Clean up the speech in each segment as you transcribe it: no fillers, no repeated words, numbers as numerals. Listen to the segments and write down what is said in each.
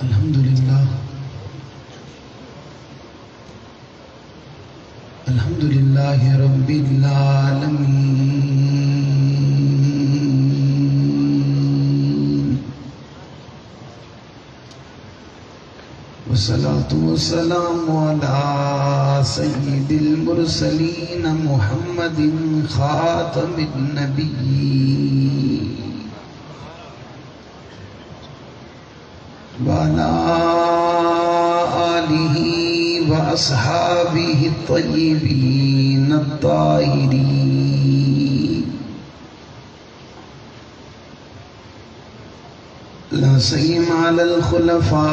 الحمد لله رب العالمين، والصلاة والسلام على سيد المرسلين محمد خاتم النبيين وعلى آله وأصحابه الطيبين الطاهرين، لا سيما على الخلفاء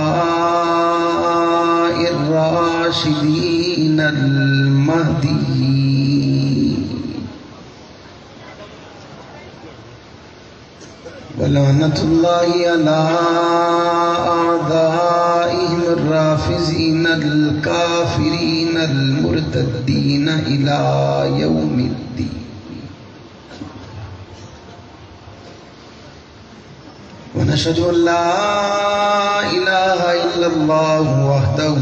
الراشدين المهديين، ولعنة الله على أعدائهم الرافضين الكافرين المرتدين إلى يوم الدين. ونشهد أن لا إله إلا الله وحده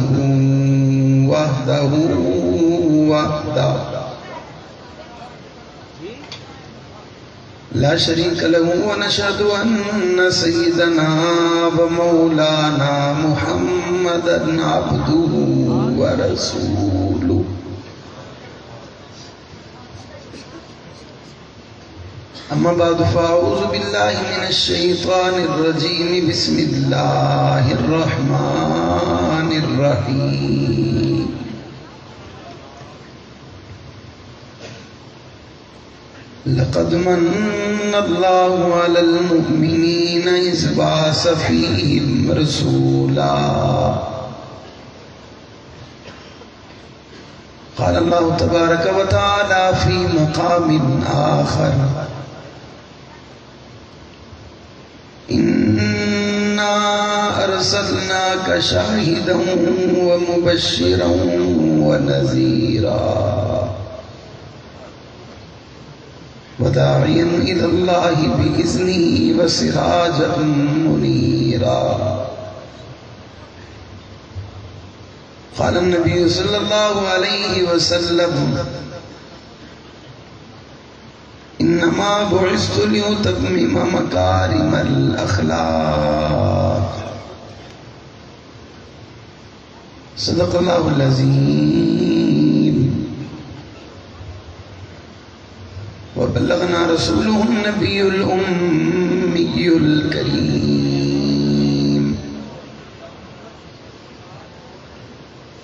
لا شريك له، ونشهد أن سيدنا ومولانا محمدا عبده ورسوله. أما بعد فأعوذ بالله من الشيطان الرجيم، بسم الله الرحمن الرحيم. لقد من الله على المؤمنين إذ بعث فيهم رسولا. قال الله تبارك وتعالى في مقام آخر: إنا أرسلناك شاهدا ومبشرا ونذيرا وداعيا إلى الله بإذنه وسراجا منيرا. قال النبي صلى الله عليه وسلم: إنما بعثت لأتمم مكارم الأخلاق. صدق الله العظيم، وبلغنا رسوله النبي الأمي الكريم،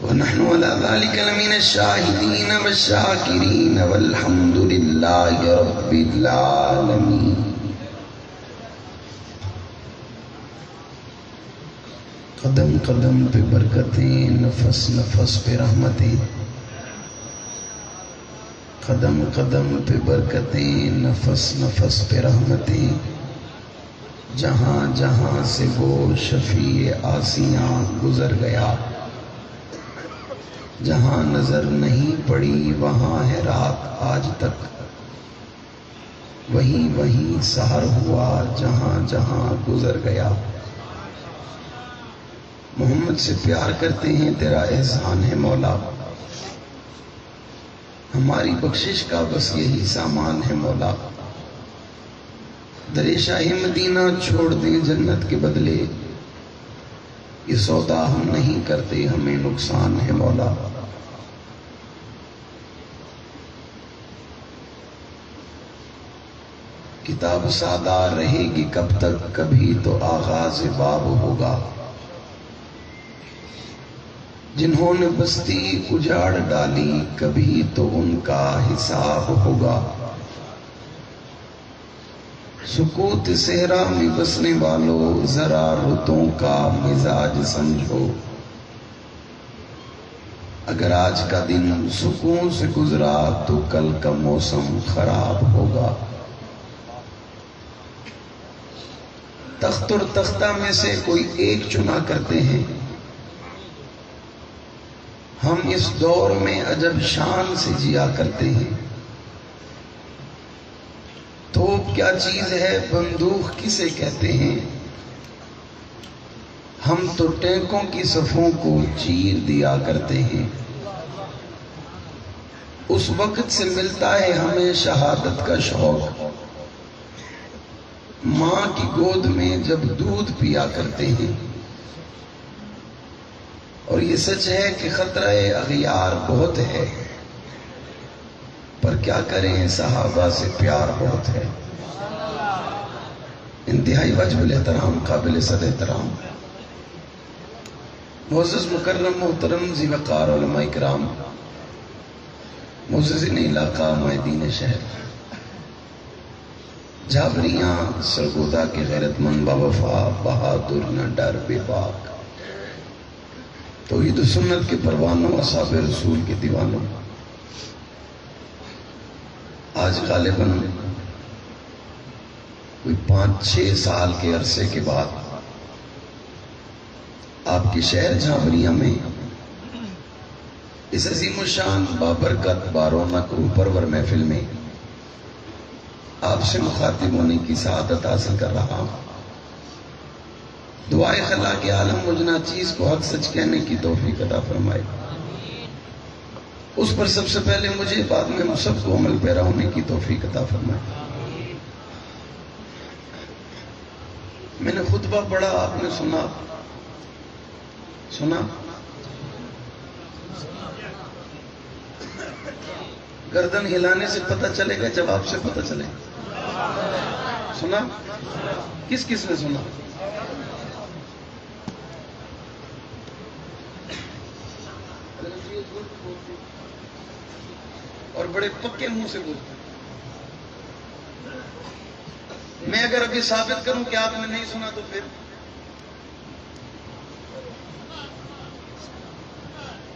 ونحن على ذلك لمن الشاهدين والشاكرين، والحمد لله رب العالمين. قدم قدم پہ برکتیں، نفس نفس پہ رحمتیں، قدم قدم پہ برکتیں، نفس نفس پہ رحمتیں، جہاں جہاں سے وہ شفیع آسیاں گزر گیا، جہاں نظر نہیں پڑی وہاں ہے رات آج تک، وہیں وہیں سحر ہوا جہاں جہاں گزر گیا. محمد سے پیار کرتے ہیں، تیرا احسان ہے مولا، ہماری بخشش کا بس یہی سامان ہے مولا. در شاہ مدینہ چھوڑ دیں جنت کے بدلے، یہ سودا ہم نہیں کرتے، ہمیں نقصان ہے مولا. کتاب سادہ رہے گی کب تک، کبھی تو آغاز باب ہوگا. جنہوں نے بستی اجاڑ ڈالی، کبھی تو ان کا حساب ہوگا. سکوت صحرا میں بسنے والوں، ذرا رتوں کا مزاج سمجھو. اگر آج کا دن سکون سے گزرا تو کل کا موسم خراب ہوگا. تخت اور تختہ میں سے کوئی ایک چنا کرتے ہیں، ہم اس دور میں عجب شان سے جیا کرتے ہیں. توپ کیا چیز ہے، بندوق کسے کہتے ہیں، ہم تو ٹینکوں کی صفوں کو چیر دیا کرتے ہیں، اس وقت سے ملتا ہے ہمیں شہادت کا شوق، ماں کی گود میں جب دودھ پیا کرتے ہیں۔ اور یہ سچ ہے کہ خطرہ اغیار بہت ہے، پر کیا کریں صحابہ سے پیار بہت ہے۔ انتہائی واجب الاحترام، قابل صد احترام، معزز مکرم محترم ذی وقار علماء کرام، معززین علاقہ مائدین شہر، جھابریاں سرگودا کے غیرت مند باوفا بہادر نہ ڈر بے باک، توحید و سنت کے پروانوں، اصحاب رسول کے دیوانوں، آج غالباً کوئی 5-6 سال کے عرصے کے بعد آپ کے شہر جھابریاں میں اس عظیم الشان بابرکت بارونق روح پرور محفل میں آپ سے مخاطب ہونے کی سعادت حاصل کر رہا ہوں۔ دعائے خلا کے عالم مجھ ناچیز کو حق سچ کہنے کی توفیق عطا فرمائے، اس پر سب سے پہلے مجھے، بعد میں سب کو عمل پیرا ہونے کی توفیق عطا فرمائے۔ میں نے خطبہ پڑھا، آپ نے سنا گردن ہلانے سے پتہ چلے گا، جواب سے پتہ چلے گا۔ سنا؟ کس کس نے سنا؟ اور بڑے پکے منہ سے بولتے ہیں۔ میں اگر ابھی ثابت کروں کہ آپ نے نہیں سنا تو پھر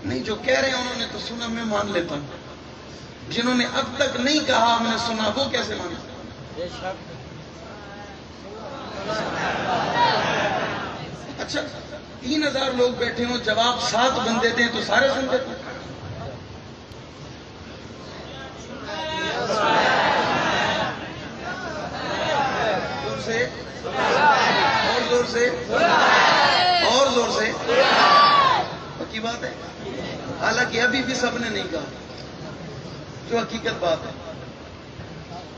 نہیں، جو کہہ رہے ہیں انہوں نے تو سنا، میں مان لیتا ہوں۔ جنہوں نے اب تک نہیں کہا ہم نے سنا، وہ کیسے مان سکتے؟ اچھا 3000 لوگ بیٹھے ہوں، جواب 7 بندے دیں تو سارے سن دیتے ہیں۔ اور زور سے، اور زور سے، پکی بات ہے۔ حالانکہ ابھی بھی سب نے نہیں کہا، جو حقیقت بات ہے۔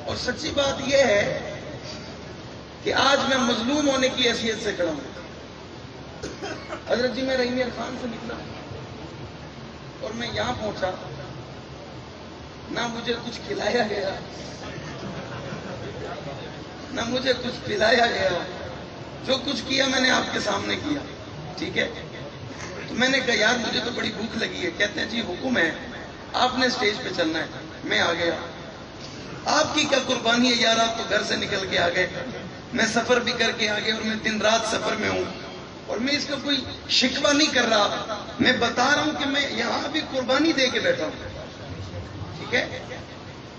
اور سچی بات یہ ہے کہ آج میں مظلوم ہونے کی حیثیت سے کھڑا ہوں۔ حضرت جی میں رحیم خان سے نکلا اور میں یہاں پہنچا، نہ مجھے کچھ کھلایا گیا، نہ مجھے کچھ پلایا گیا، جو کچھ کیا میں نے آپ کے سامنے کیا، ٹھیک ہے؟ تو میں نے کہا یار مجھے تو بڑی بھوک لگی ہے۔ کہتے ہیں جی حکم ہے، آپ نے اسٹیج پہ چلنا ہے۔ میں آ گیا، آپ کی کیا قربانی ہے یار، آپ تو گھر سے نکل کے آ گئے، میں سفر بھی کر کے آ گیا، اور میں دن رات سفر میں ہوں، اور میں اس کا کوئی شکوہ نہیں کر رہا، میں بتا رہا ہوں کہ میں یہاں بھی قربانی دے کے بیٹھا ہوں، ٹھیک ہے؟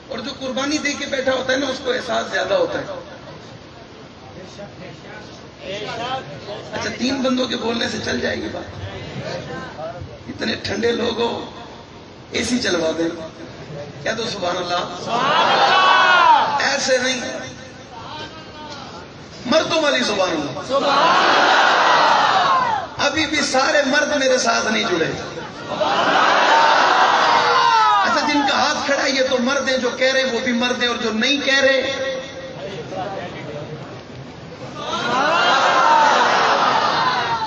اور جو قربانی دے کے بیٹھا ہوتا ہے نا، اس کو احساس زیادہ ہوتا ہے۔ اچھا 3 بندوں کے بولنے سے چل جائے گی بات؟ اتنے ٹھنڈے لوگ ہو، اے سی چلوا دیں، کیا تو سبحان اللہ؟ ایسے نہیں، مردوں والی سبحان اللہ۔ ابھی بھی سارے مرد میرے ساتھ نہیں جڑے۔ اچھا جن کا ہاتھ کھڑا ہے یہ تو مرد ہیں، جو کہہ رہے ہیں وہ بھی مرد ہیں، اور جو نہیں کہہ رہے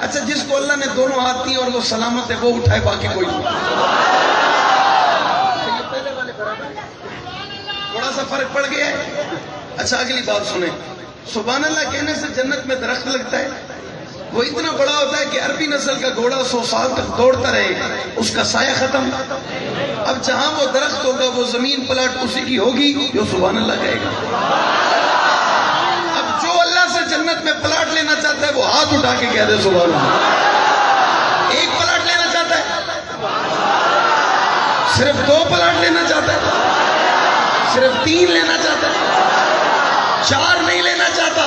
اچھا جس کو اللہ نے دونوں ہاتھ دیے اور وہ سلامت ہے وہ اٹھائے، باقی کوئی نہیں۔ تھوڑا سا فرق پڑ گیا ہے۔ اچھا اگلی بات سنیں، سبحان اللہ کہنے سے جنت میں درخت لگتا ہے، وہ اتنا بڑا ہوتا ہے کہ عربی نسل کا گھوڑا 100 سال تک دوڑتا رہے، اس کا سایہ ختم۔ اب جہاں وہ درخت ہوگا وہ زمین پلاٹ اسی کی ہوگی جو سبحان اللہ کہے گا۔ جنت میں پلاٹ لینا چاہتا ہے وہ ہاتھ اٹھا کے کہہ دے سبحان اللہ۔ ایک پلاٹ لینا چاہتا ہے، صرف 2 پلاٹ لینا چاہتا ہے، صرف 3 لینا چاہتا ہے، 4 نہیں لینا چاہتا۔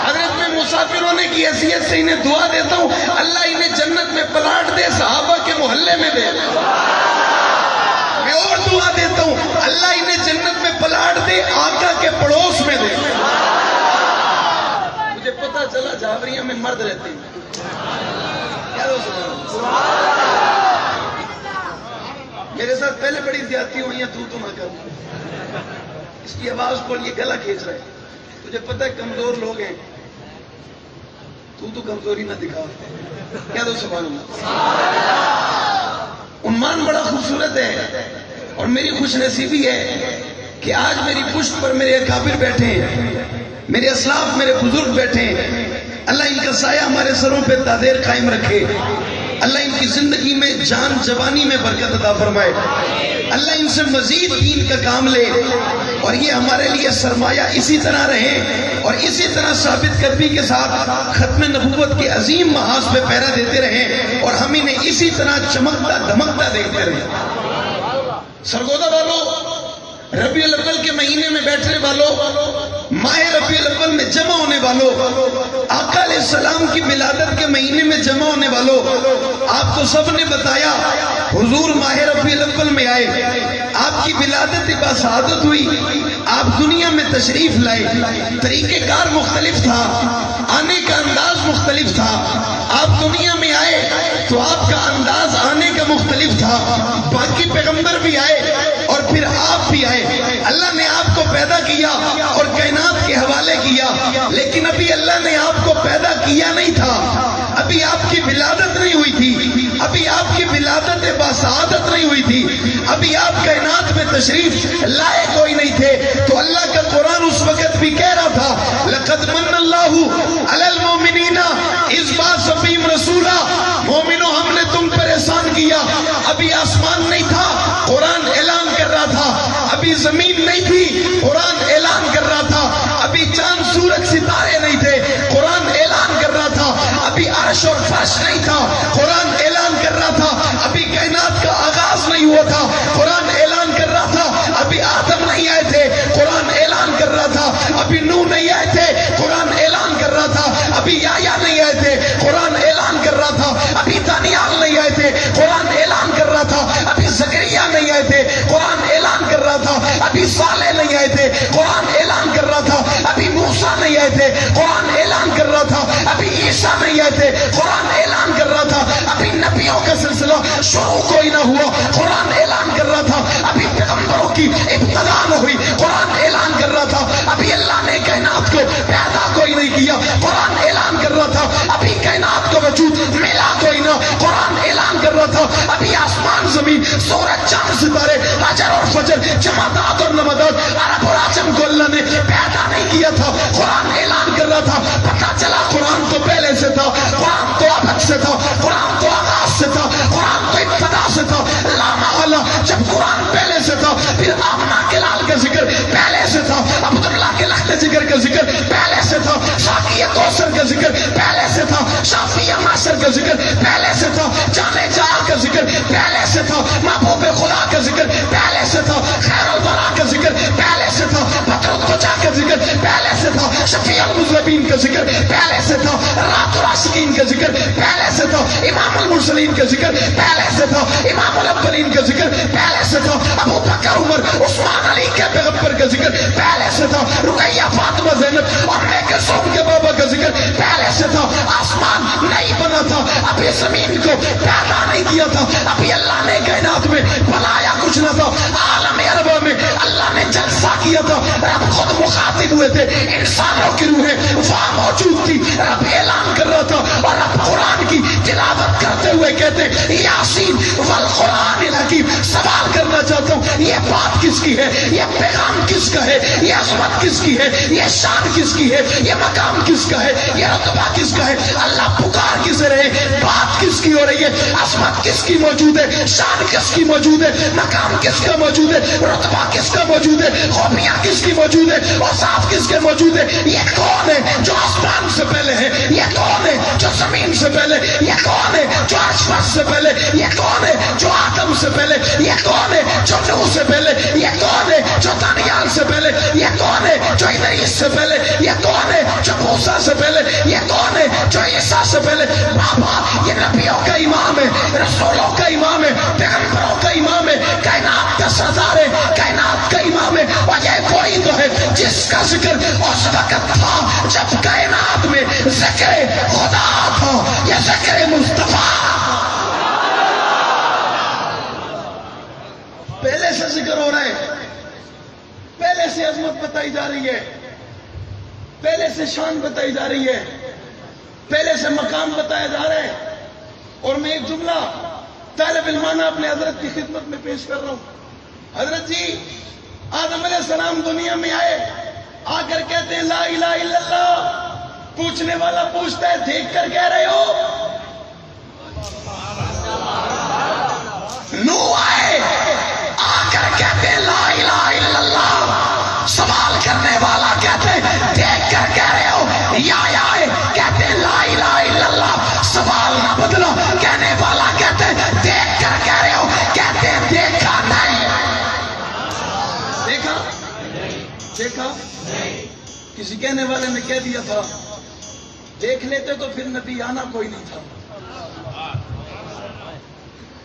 حضرت میں مسافر ہونے کی حیثیت سے انہیں دعا دیتا ہوں، اللہ انہیں جنت میں پلاٹ دے، صحابہ کے محلے میں دے۔ میں اور دعا دیتا ہوں، اللہ انہیں جنت میں پلاٹ دے، آقا کے پڑوس میں دے۔ مجھے پتا چلا جاوریاں میں مرد رہتے ہیں. کیا دو سبحان اللہ. میرے ساتھ پہلے بڑی زیادتی ہوئی ہیں, تو نہ کر. اس کی آواز کو یہ گلا کھینچ رہا ہے. تجھے پتہ ہے کمزور لوگ ہیں, تو کمزوری نہ دکھا. کیا دو سبحان اللہ. عنوان بڑا خوبصورت ہے اور میری خوش نصیبی ہے کہ آج میری پشت پر میرے اکابر بیٹھے ہیں, میرے اسلاف, میرے بزرگ بیٹھے ہیں. اللہ ان کا سایہ ہمارے سروں پہ تادیر قائم رکھے. اللہ ان کی زندگی میں جان جوانی میں برکت عطا فرمائے. اللہ ان سے مزید دین کا کام لے اور یہ ہمارے لیے سرمایہ اسی طرح رہے اور اسی طرح ثابت قدمی کے ساتھ ختم نبوت کے عظیم محاذ پہ پہرا دیتے رہیں اور ہم انہیں اسی طرح چمکتا دھمکتا دیکھتے رہیں. سرگودا والوں, ربیع الاول کے مہینے میں بیٹھنے والوں, ماہ ربیع الاول میں جمع ہونے والوں, آقا علیہ السلام کی ولادت کے مہینے میں جمع ہونے والوں, آپ کو سب نے بتایا حضور ماہ ربیع الاول میں آئے, آپ کی ولادت باسعادت ہوئی, آپ دنیا میں تشریف لائے. طریقہ کار مختلف تھا, آنے کا انداز مختلف تھا. آپ دنیا میں آئے تو آپ کا انداز آنے کا مختلف تھا. باقی پیغمبر بھی آئے اور پھر آپ بھی آئے. اللہ نے آپ کو پیدا کیا اور کائنات کے حوالے کیا, لیکن ابھی اللہ نے آپ کو پیدا کیا نہیں تھا. ابھی آپ کی ولادت نہیں ہوئی تھی, ابھی آپ کی ولادت باسعادت نہیں ہوئی تھی, ابھی آپ کائنات میں تشریف لائے کوئی نہیں تھے. تو اللہ کا قرآن اس وقت بھی کہہ رہا تھا لقد من اللہ علی المؤمنین اذ بعث فیہم رسولا. مومنوں ہم نے تم پر احسان کیا. ابھی آسمان نہیں تھا, قرآن اعلان کر رہا تھا. ابھی زمین نہیں تھی, قرآن اعلان کر رہا تھا. ابھی چاند سورج ستارے نہیں تھے, قرآن اعلان کر رہا تھا. ابھی عرش اور فرش نہیں تھا, قرآن اعلان کر رہا تھا. ابھی کائنات کا آغاز نہیں ہوا تھا, قرآن اعلان کر رہا تھا. ابھی آدم نہیں آئے تھے, قرآن اعلان کر رہا تھا. ابھی نوح نہیں آئے تھے, قرآن اعلان کر رہا تھا. ابھی یحییٰ نہیں آئے تھے, قرآن اعلان کر رہا تھا. ابھی دانیال نہیں آئے تھے, قرآن اعلان کر رہا تھا. ابھی زکریا نہیں آئے تھے, قرآن اعلان کر رہا تھا. ابھی صالح نہیں آئے تھے, قرآن اعلان کر رہا تھا. ابھی موسیٰ نہیں آئے تھے, قرآن اعلان کر رہا تھا. ابھی عیسیٰ نہیں آئے تھے, قرآن اعلان کر رہا تھا. ابھی نبیوں کا سلسلہ شروع کوئی نہ ہوا, قرآن اعلان کر رہا تھا. ابھی پیغمبروں کی ابتدا نہ ہوئی, قرآن اعلان کر رہا تھا. ابھی اللہ نے کائنات کو پیدا کوئی نہیں کیا, قرآن اعلان کر رہا تھا. ابھی کائنات کو وجود ملا کوئی نہ, قرآن اعلان کر رہا تھا. ابھی آسمان زمین سورج چاند ستارے حجر اور فجر جمادات اور نمادات عرب اور عجم کو اللہ نے پیدا نہیں کیا تھا, قرآن اعلان کر رہا تھا. پتہ چلا قرآن تو پہلے سے تھا, قرآن تو ابد سے تھا, قرآن تو آغاز سے تھا, قرآن تو ابتدا سے تھا. لا محالہ جب قرآن پہلے سے تھا, پھر آمنہ کے لال کا ذکر پہلے سے تھا, عبداللہ کے لخت ذکر کا ذکر پہلے سے تھا, شافی کوثر کا ذکر پہلے سے تھا, شافی معاصر کا ذکر پہلے سے تھا, جانے جال کا ذکر پہلے سے تھا, محبوب خدا کا ذکر پہلے سے تھا, خیر الورا کا ذکر پہلے سے تھا, بدر الدجا کا ذکر پہلے سے تھا, شفیع المذنبین کا ذکر پہلے سے تھا, رات العاشقین کا ذکر پہلے سے تھا, امام المرسلین کا ذکر پہلے سے تھا, امام الاولین کا ذکر پہلے سے تھا, ابو بکر عمر عثمان علی کے پیغمبر کا ذکر پہلے سے تھا, رقیہ فاطمہ زینب اور میں کے سب کے بابا کا ذکر پہلے سے تھا. آسمان نہیں بنا تھا, ابھی زمین کو پیدا نہیں کیا تھا, ابھی اللہ نے کائنات میں بنایا کچھ نہ تھا. عالم اربا میں اللہ نے جلسہ کیا تھا, رب خود مخاطب ہوئے تھے, انسانوں کی روحیں وہاں موجود تھی, رب اعلان کر رہا تھا اور رب قرآن کی تلاوت کرتے ہوئے کہتے یاسین والقرآن الحکیم. سوال کرنا چاہتا ہوں, یہ بات کس کی ہے, یہ پیغام کس کا ہے, یہ عظمت کس کی ہے, یہ شان کس کی ہے, یہ مقام کس کا ہے, یہ رتبہ کس کا ہے. اللہ پکار کسے رہے, بات کس کی ہو رہی ہے, عظمت کس کی موجود ہے, شان کس کی موجود ہے, مقام کس کا موجود ہے, رتبہ کس کا موجود ہے, خوبیاں کس کی موجود ہے, اوصاف کس کے موجود ہے. یہ کون ہے جو آسمان سے پہلے ہے, یہ کون ہے جو زمین سے پہلے, یہ کون ہے جو عرش فرش سے پہلے, یہ کون ہے جو آدم سے پہلے, یہ کون ہے جو نوح سے پہلے, یہ کون ہے جو دانیال سے پہلے, یہ کون ہے جو ادریس سے پہلے, یہ کون ہے جو موسیٰ سے پہلے, یہ کون ہے جو عیسیٰ سے پہلے. بابا یہ نبیوں کا امام ہے, رسولوں کا امام ہے, پیغمبروں کا امام ہے, کائنات کا سردار ہے, کائنات کا امام ہے. اور یہ کوئی تو ہے جس جس کا ذکر اس وقت تھا جب کائنات میں ذکر خدا تھا، یہ ذکر مصطفیٰ۔ پہلے سے ذکر ہو رہا ہے، پہلے سے عظمت بتائی جا رہی ہے، پہلے سے شان بتائی جا رہی ہے، پہلے سے مقام بتایا جا رہا ہے۔ اور میں ایک جملہ طالب علمانہ اپنے حضرت کی خدمت میں پیش کر رہا ہوں۔ حضرت جی آدم علیہ السلام دنیا میں آئے، آ کر کہتے ہیں لا الہ الا اللہ۔ پوچھنے والا پوچھتا ہے دیکھ کر کہہ رہے ہو؟ نوح آئے، آ کر کہتے ہیں لا الہ الا اللہ۔ سوال کرنے والا کہتے ہیں دیکھ کر کہہ رہے ہو؟ یا آئے کہتے ہیں لا الہ الا اللہ۔ سوال نہ بدلو، کہنے والا کہتے ہیں دیکھ کر کہہ رہے ہو؟ کہتے ہیں دیکھا نہیں۔ دیکھا دیکھا کسی کہنے والے نے کہہ دیا تھا دیکھ لیتے تو پھر نبی آنا کوئی نہیں تھا۔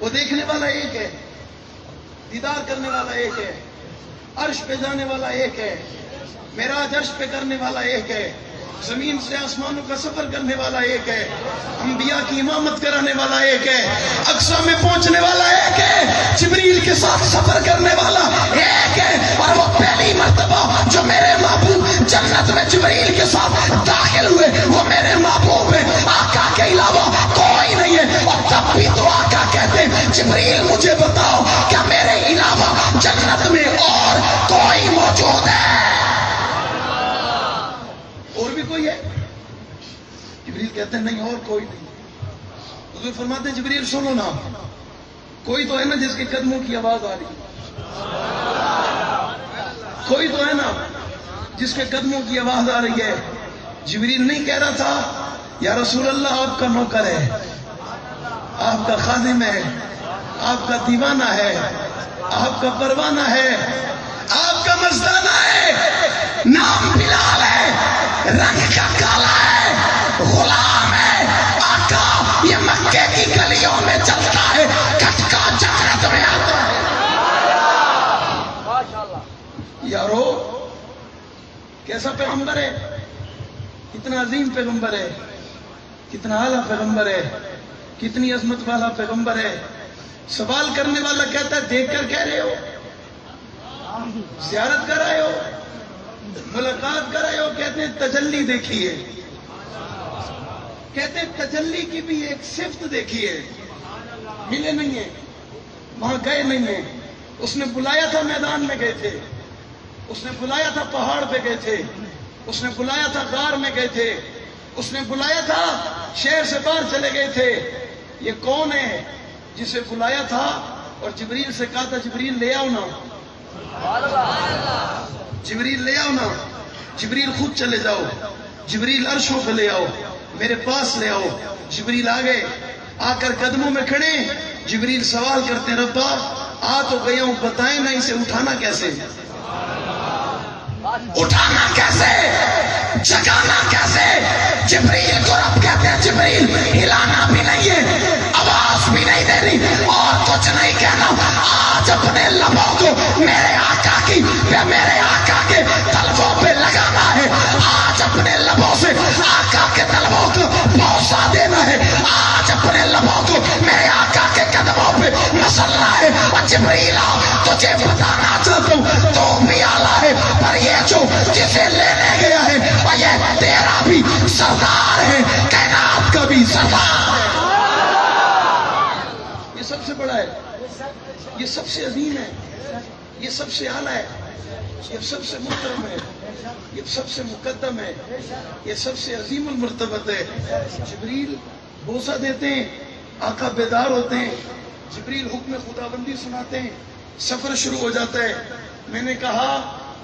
وہ دیکھنے والا ایک ہے، دیدار کرنے والا ایک ہے، عرش پہ جانے والا ایک ہے، معراج عرش پہ کرنے والا ایک ہے، زمین سے آسمانوں کا سفر کرنے والا ایک ہے، انبیاء کی امامت کرانے والا ایک ہے، اقصی میں پہنچنے والا ایک ہے، جبریل کے ساتھ سفر کرنے والا ایک ہے۔ اور وہ پہلی مرتبہ جو میرے محبوب جنت میں جبریل کے ساتھ داخل ہوئے وہ میرے محبوب ہیں، آقا کے علاوہ کوئی نہیں ہے۔ اور تب بھی تو آقا کہتے ہیں جبریل مجھے بتاؤ کیا میرے علاوہ جنت میں اور کوئی موجود ہے؟ اور بھی کوئی ہے؟ جبریل کہتے ہیں نہیں اور کوئی نہیں۔ حضور فرماتے ہیں جبریل سنو نا، کوئی تو ہے نا جس کے قدموں کی آواز آ رہی ہے، کوئی تو ہے نا جس کے قدموں کی آواز آ رہی ہے۔ جبریل نہیں کہہ رہا تھا یا رسول اللہ آپ کا نوکر ہے، آپ کا خادم ہے، آپ کا دیوانہ ہے، آپ کا پروانہ ہے، آپ کا مستانہ ہے، نام بلال ہے، رنگ کا کالا ہے، غلام ہے، آقا یہ مکے کی گلیوں میں چلتا ہے، کھٹکا جنت میں آتا ہے۔ یارو کیسا پیغمبر ہے، کتنا عظیم پیغمبر ہے، کتنا اعلیٰ پیغمبر ہے، کتنی عظمت والا پیغمبر ہے۔ سوال کرنے والا کہتا ہے دیکھ کر کہہ رہے ہو؟ زیارت کر آئے ہو؟ ملاقات کر آئے ہو؟ کہتے ہیں تجلی دیکھی ہے، کہتے ہیں تجلی کی بھی ایک صفت دیکھی ہے، ملے نہیں ہیں، وہاں گئے نہیں ہیں۔ اس نے بلایا تھا میدان میں گئے تھے، اس نے بلایا تھا پہاڑ پہ گئے تھے، اس نے بلایا تھا غار میں گئے تھے، اس نے بلایا تھا شہر سے باہر چلے گئے تھے۔ یہ کون ہے جسے بلایا تھا اور جبریل سے کہا تھا جبریل لے آؤ نا، جبریل لے آؤ نا، جبریل خود چلے جاؤ، جبریل عرشوں پہ لے آؤ، میرے پاس لے آؤ۔ جبریل آ گئے، آ کر قدموں میں کھڑے، جبریل سوال کرتے ہیں ربا آ تو گیا ہوں، بتائیں نا اسے اٹھانا کیسے، اٹھانا کیسے، جگانا کیسے؟ جبریل کو رب کہتے ہیں جبریل ہلانا بھی نہیں ہے، آواز بھی نہیں دینی اور کچھ نہیں کہنا، آج اپنے لبوں کو میرے آقا کی میرے آقا کے طلبوں پہ لگانا ہے، آج اپنے لبوں سے آقا کے طلبوں کو پہنچا دینا ہے، آج اپنے لبوں کو میرے آقا کے قدموں پہ مسلنا ہے۔ اور جبریل تجھے بتانا چاہتا ہوں تو بھی آلہ ہے، پر یہ جو جسے لینے گیا ہے اور یہ تیرا بھی سردار ہے، کائنات کا بھی سردار ہے۔ یہ سب سے بڑا ہے، یہ سب سے عظیم ہے، یہ سب سے اعلیٰ ہے، یہ سب سے محترم ہے، یہ سب سے مقدم ہے، یہ سب سے عظیم المرتبت ہے۔ جبریل بوسہ دیتے ہیں، آقا بیدار ہوتے ہیں، جبریل حکم خداوندی سناتے ہیں، سفر شروع ہو جاتا ہے۔ میں نے کہا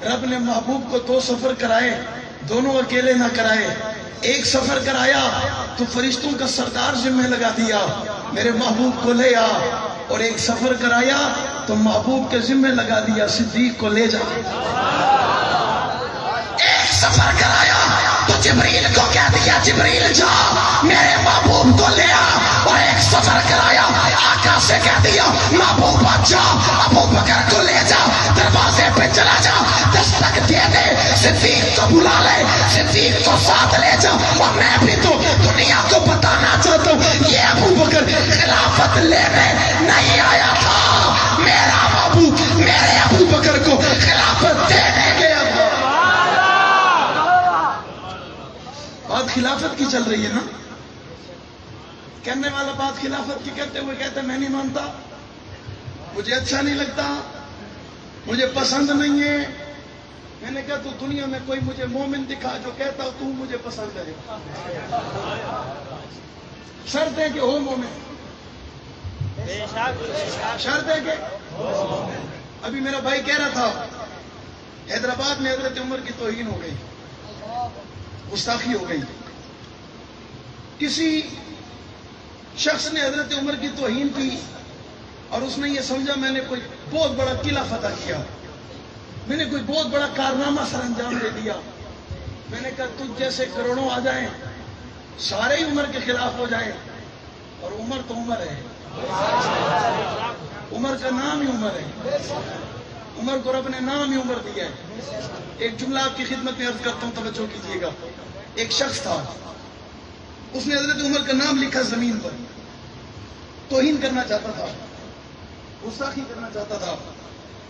رب نے محبوب کو 2 سفر کرائے، دونوں اکیلے نہ کرائے، ایک سفر کرایا تو فرشتوں کا سردار ذمہ لگا دیا میرے محبوب کو لے آ، اور ایک سفر کرایا تو محبوب کے ذمہ لگا دیا صدیق کو لے جا۔ ایک سفر کرایا تو جبریل کو کہہ دیا جبریل جا میرے محبوب کو لے آ، اور ایک سفر کرایا آقا سے کہہ دیا محبوب جا ابو بکر کو لے جا، دروازے پہ چلا جا، دستک دے دے، صدیق کو بلا لے، صدیق کو ساتھ لے جاؤ، اور میں بھی تو دنیا کو بتانا چاہتا ہوں یہ ابو بکر خلافت لینے نہیں آیا تھا، میرا ابو میرے ابو بکر کو خلافت دینے گیا تھا۔ بات خلافت کی چل رہی ہے نا، کہنے والا بات خلافت کی کرتے ہوئے کہتے میں نہیں مانتا، مجھے اچھا نہیں لگتا، مجھے پسند نہیں ہے۔ میں نے کہا تو دنیا میں کوئی مجھے مومن دکھا جو کہتا تو مجھے پسند ہے، شرط ہے کہ ہو مومن، شرط ہے کہ ابھی میرا بھائی کہہ رہا تھا حیدرآباد میں حضرت عمر کی توہین ہو گئی، گستاخی ہو گئی، کسی شخص نے حضرت عمر کی توہین کی اور اس نے یہ سمجھا میں نے کوئی بہت بڑا قلعہ فتح کیا، میں نے کوئی بہت بڑا کارنامہ سر انجام دے دیا۔ میں نے کہا تجھ جیسے کروڑوں آ جائیں سارے ہی عمر کے خلاف ہو جائیں، اور عمر تو عمر ہے، عمر کا نام ہی عمر ہے، عمر کو رب نے نام ہی عمر دیا ہے۔ ایک جملہ آپ کی خدمت میں عرض کرتا ہوں، توجہ کیجیے گا۔ ایک شخص تھا، اس نے حضرت عمر کا نام لکھا زمین پر، توہین کرنا چاہتا تھا، گستاخی کرنا چاہتا تھا،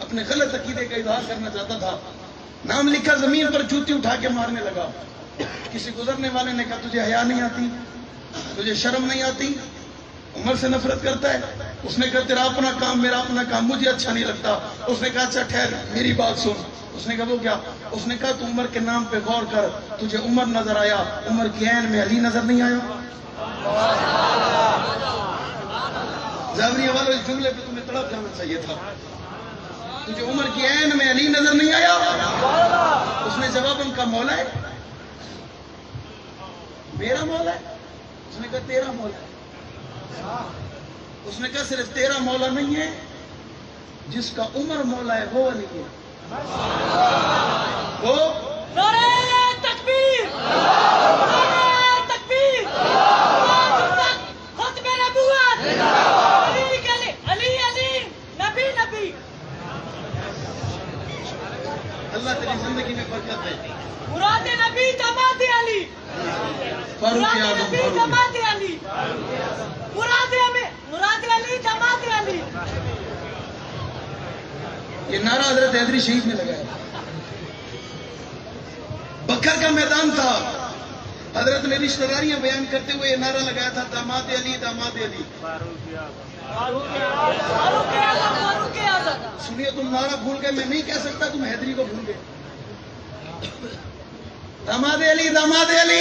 اپنے غلط عقیدے کا اظہار کرنا چاہتا تھا، نام لکھا زمین پر، جوتی اٹھا کے مارنے لگا۔ کسی گزرنے والے نے کہا تجھے حیا نہیں آتی، تجھے شرم نہیں آتی، عمر سے نفرت کرتا ہے؟ اس نے کہا تیرا اپنا کام میرا اپنا کام، مجھے اچھا نہیں لگتا۔ اس نے کہا اچھا ٹھہر میری بات سن۔ اس نے کہا وہ کیا؟ اس نے کہا تو عمر کے نام پہ غور کر، تجھے عمر نظر آیا، عمر کی عین میں علی نظر نہیں آیا؟ زاویہ والوں اس جملے پہ تمہیں تڑپ جانا چاہیے تھا، تجھے عمر کی عین میں علی نظر نہیں آیا؟ اس نے جواب ان کا مولا ہے، میرا مولا ہے؟ اس نے کہا تیرا مولا ہے۔ اس نے کہا صرف تیرا مولا نہیں ہے، جس کا عمر مولا ہے وہ علی ہے۔ وہ نعرہ تکبیر، نعرہ تکبیر، ختم نبوت، علی علی، نبی نبی۔ اللہ تیری زندگی میں برکت دے۔ مراد نبی داماد علی، فاروق مراد اعظم، نبی فاروق داماد علی، مراد علی داماد علی۔ یہ نعرہ حضرت حیدری شہید نے لگایا، بکر کا میدان تھا، حضرت نے رشتہ داریاں بیان کرتے ہوئے یہ نعرہ لگایا تھا داماد علی داماد علی۔ فاروق اعظم۔ سنیے تم نعرہ بھول گئے، میں نہیں کہہ سکتا تم حیدری کو بھول گئے۔ داماد علی داماد علی،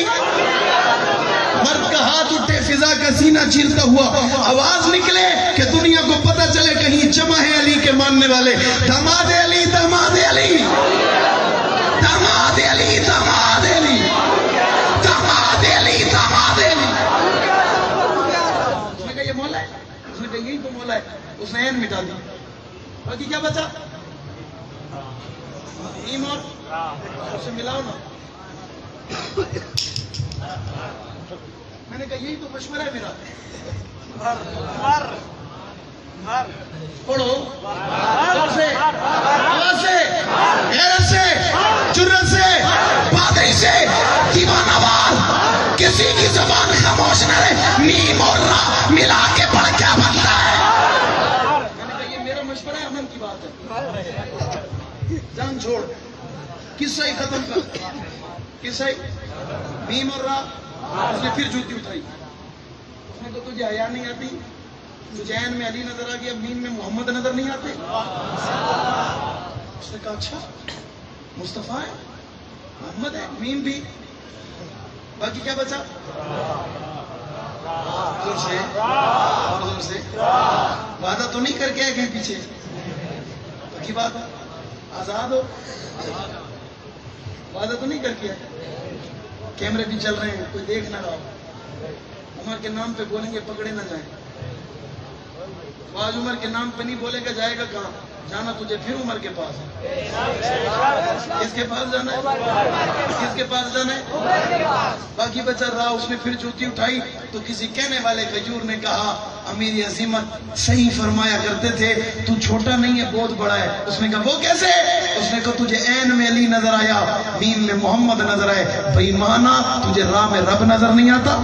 مرد کا ہاتھ اٹھے، فضا کا سینہ چیرتا ہوا آواز نکلے کہ دنیا کو پتہ چلے کہیں جمع ہے علی کے ماننے والے۔ داماد علی داماد علی، داماد علی داماد علی، داماد علی داماد علی۔ اس نے کہا یہ مولا ہے؟ اس نے کہا یہی تو مولا ہے۔ اس نے عین مٹا دی، باقی کیا بچا؟ نیم اور اسے ملاؤ نا۔ میں نے کہا یہی تو مشورہ ہے میرا، پڑھو زور سے، آواز سے، غیرت سے، جرأت سے، پادری سے، دیوانہ وار، کسی کی زبان خاموش نہ رہے، میم اور را ملا کے پڑھ کیا بنتا ہے؟ میں نے کہا یہ میرا مشورہ ہے، امن کی بات ہے، جان چھوڑ، قصہ ہی ختم کر، قصہ ہی میم اور را۔ اس نے پھر جوتی اٹھائی، اس نے کہا تجھے حیا نہیں آتی، تجھے عین میں علی نظر آ گیا، میم میں محمد نظر نہیں آتے؟ اس نے کہا اچھا مصطفیٰ ہے، محمد ہے، میم بھی، باقی کیا بچا؟ زور سے، زور سے، وعدہ تو نہیں کر کے آئے کہیں پیچھے؟ باقی بات آزاد ہو، وعدہ تو نہیں کر کے آئے؟ کیمرے بھی چل رہے ہیں، کوئی دیکھ نہ رہا ہو، عمر کے نام پہ بولیں گے پکڑے نہ جائیں، آج عمر کے نام پہ نہیں بولے گا جائے گا کہاں؟ جانا تجھے پھر عمر کے پاس ہے۔ کس کے پاس جانا ہے؟ کس کے پاس جانا ہے؟ باقی بچہ رہا، اس نے پھر جوتی اٹھائی تو کسی کہنے والے کھجور نے کہا امیر عظیمت صحیح فرمایا کرتے تھے تو چھوٹا نہیں ہے بہت بڑا ہے. اس نے کہا وہ کیسے؟ اس نے کہا تجھے عین میں علی نظر آیا, میم میں محمد نظر آئے, بے ایمانا تجھے راہ میں رب نظر نہیں آتا؟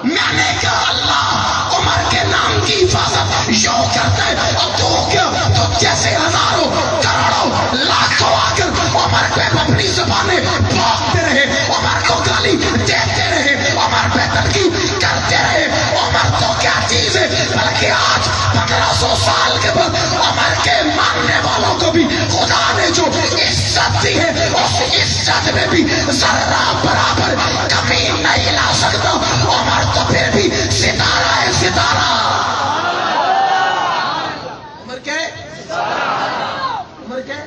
میں نے کہا اللہ عمر کے نام کی حفاظت یوں کرتا ہے, اور تو کیا تو جیسے ہزاروں کروڑوں لاکھوں آ کر عمر کو اپنی زبانیں بھونکتے رہے, عمر کو گالی دیتے رہے, عمر پہ تنقید کرتے رہے. عمر تو کیا چیز ہے, بلکہ آج 1500 سال کے بعد عمر کے ماننے والوں کو بھی خدا نے جو عزت دی ہے اس عزت میں بھی ذرہ برابر کمی نہیں لا سکتا. عمر تو پھر بھی ستارہ ہے, ستارہ. عمر کیا ہے؟ عمر کیا ہے؟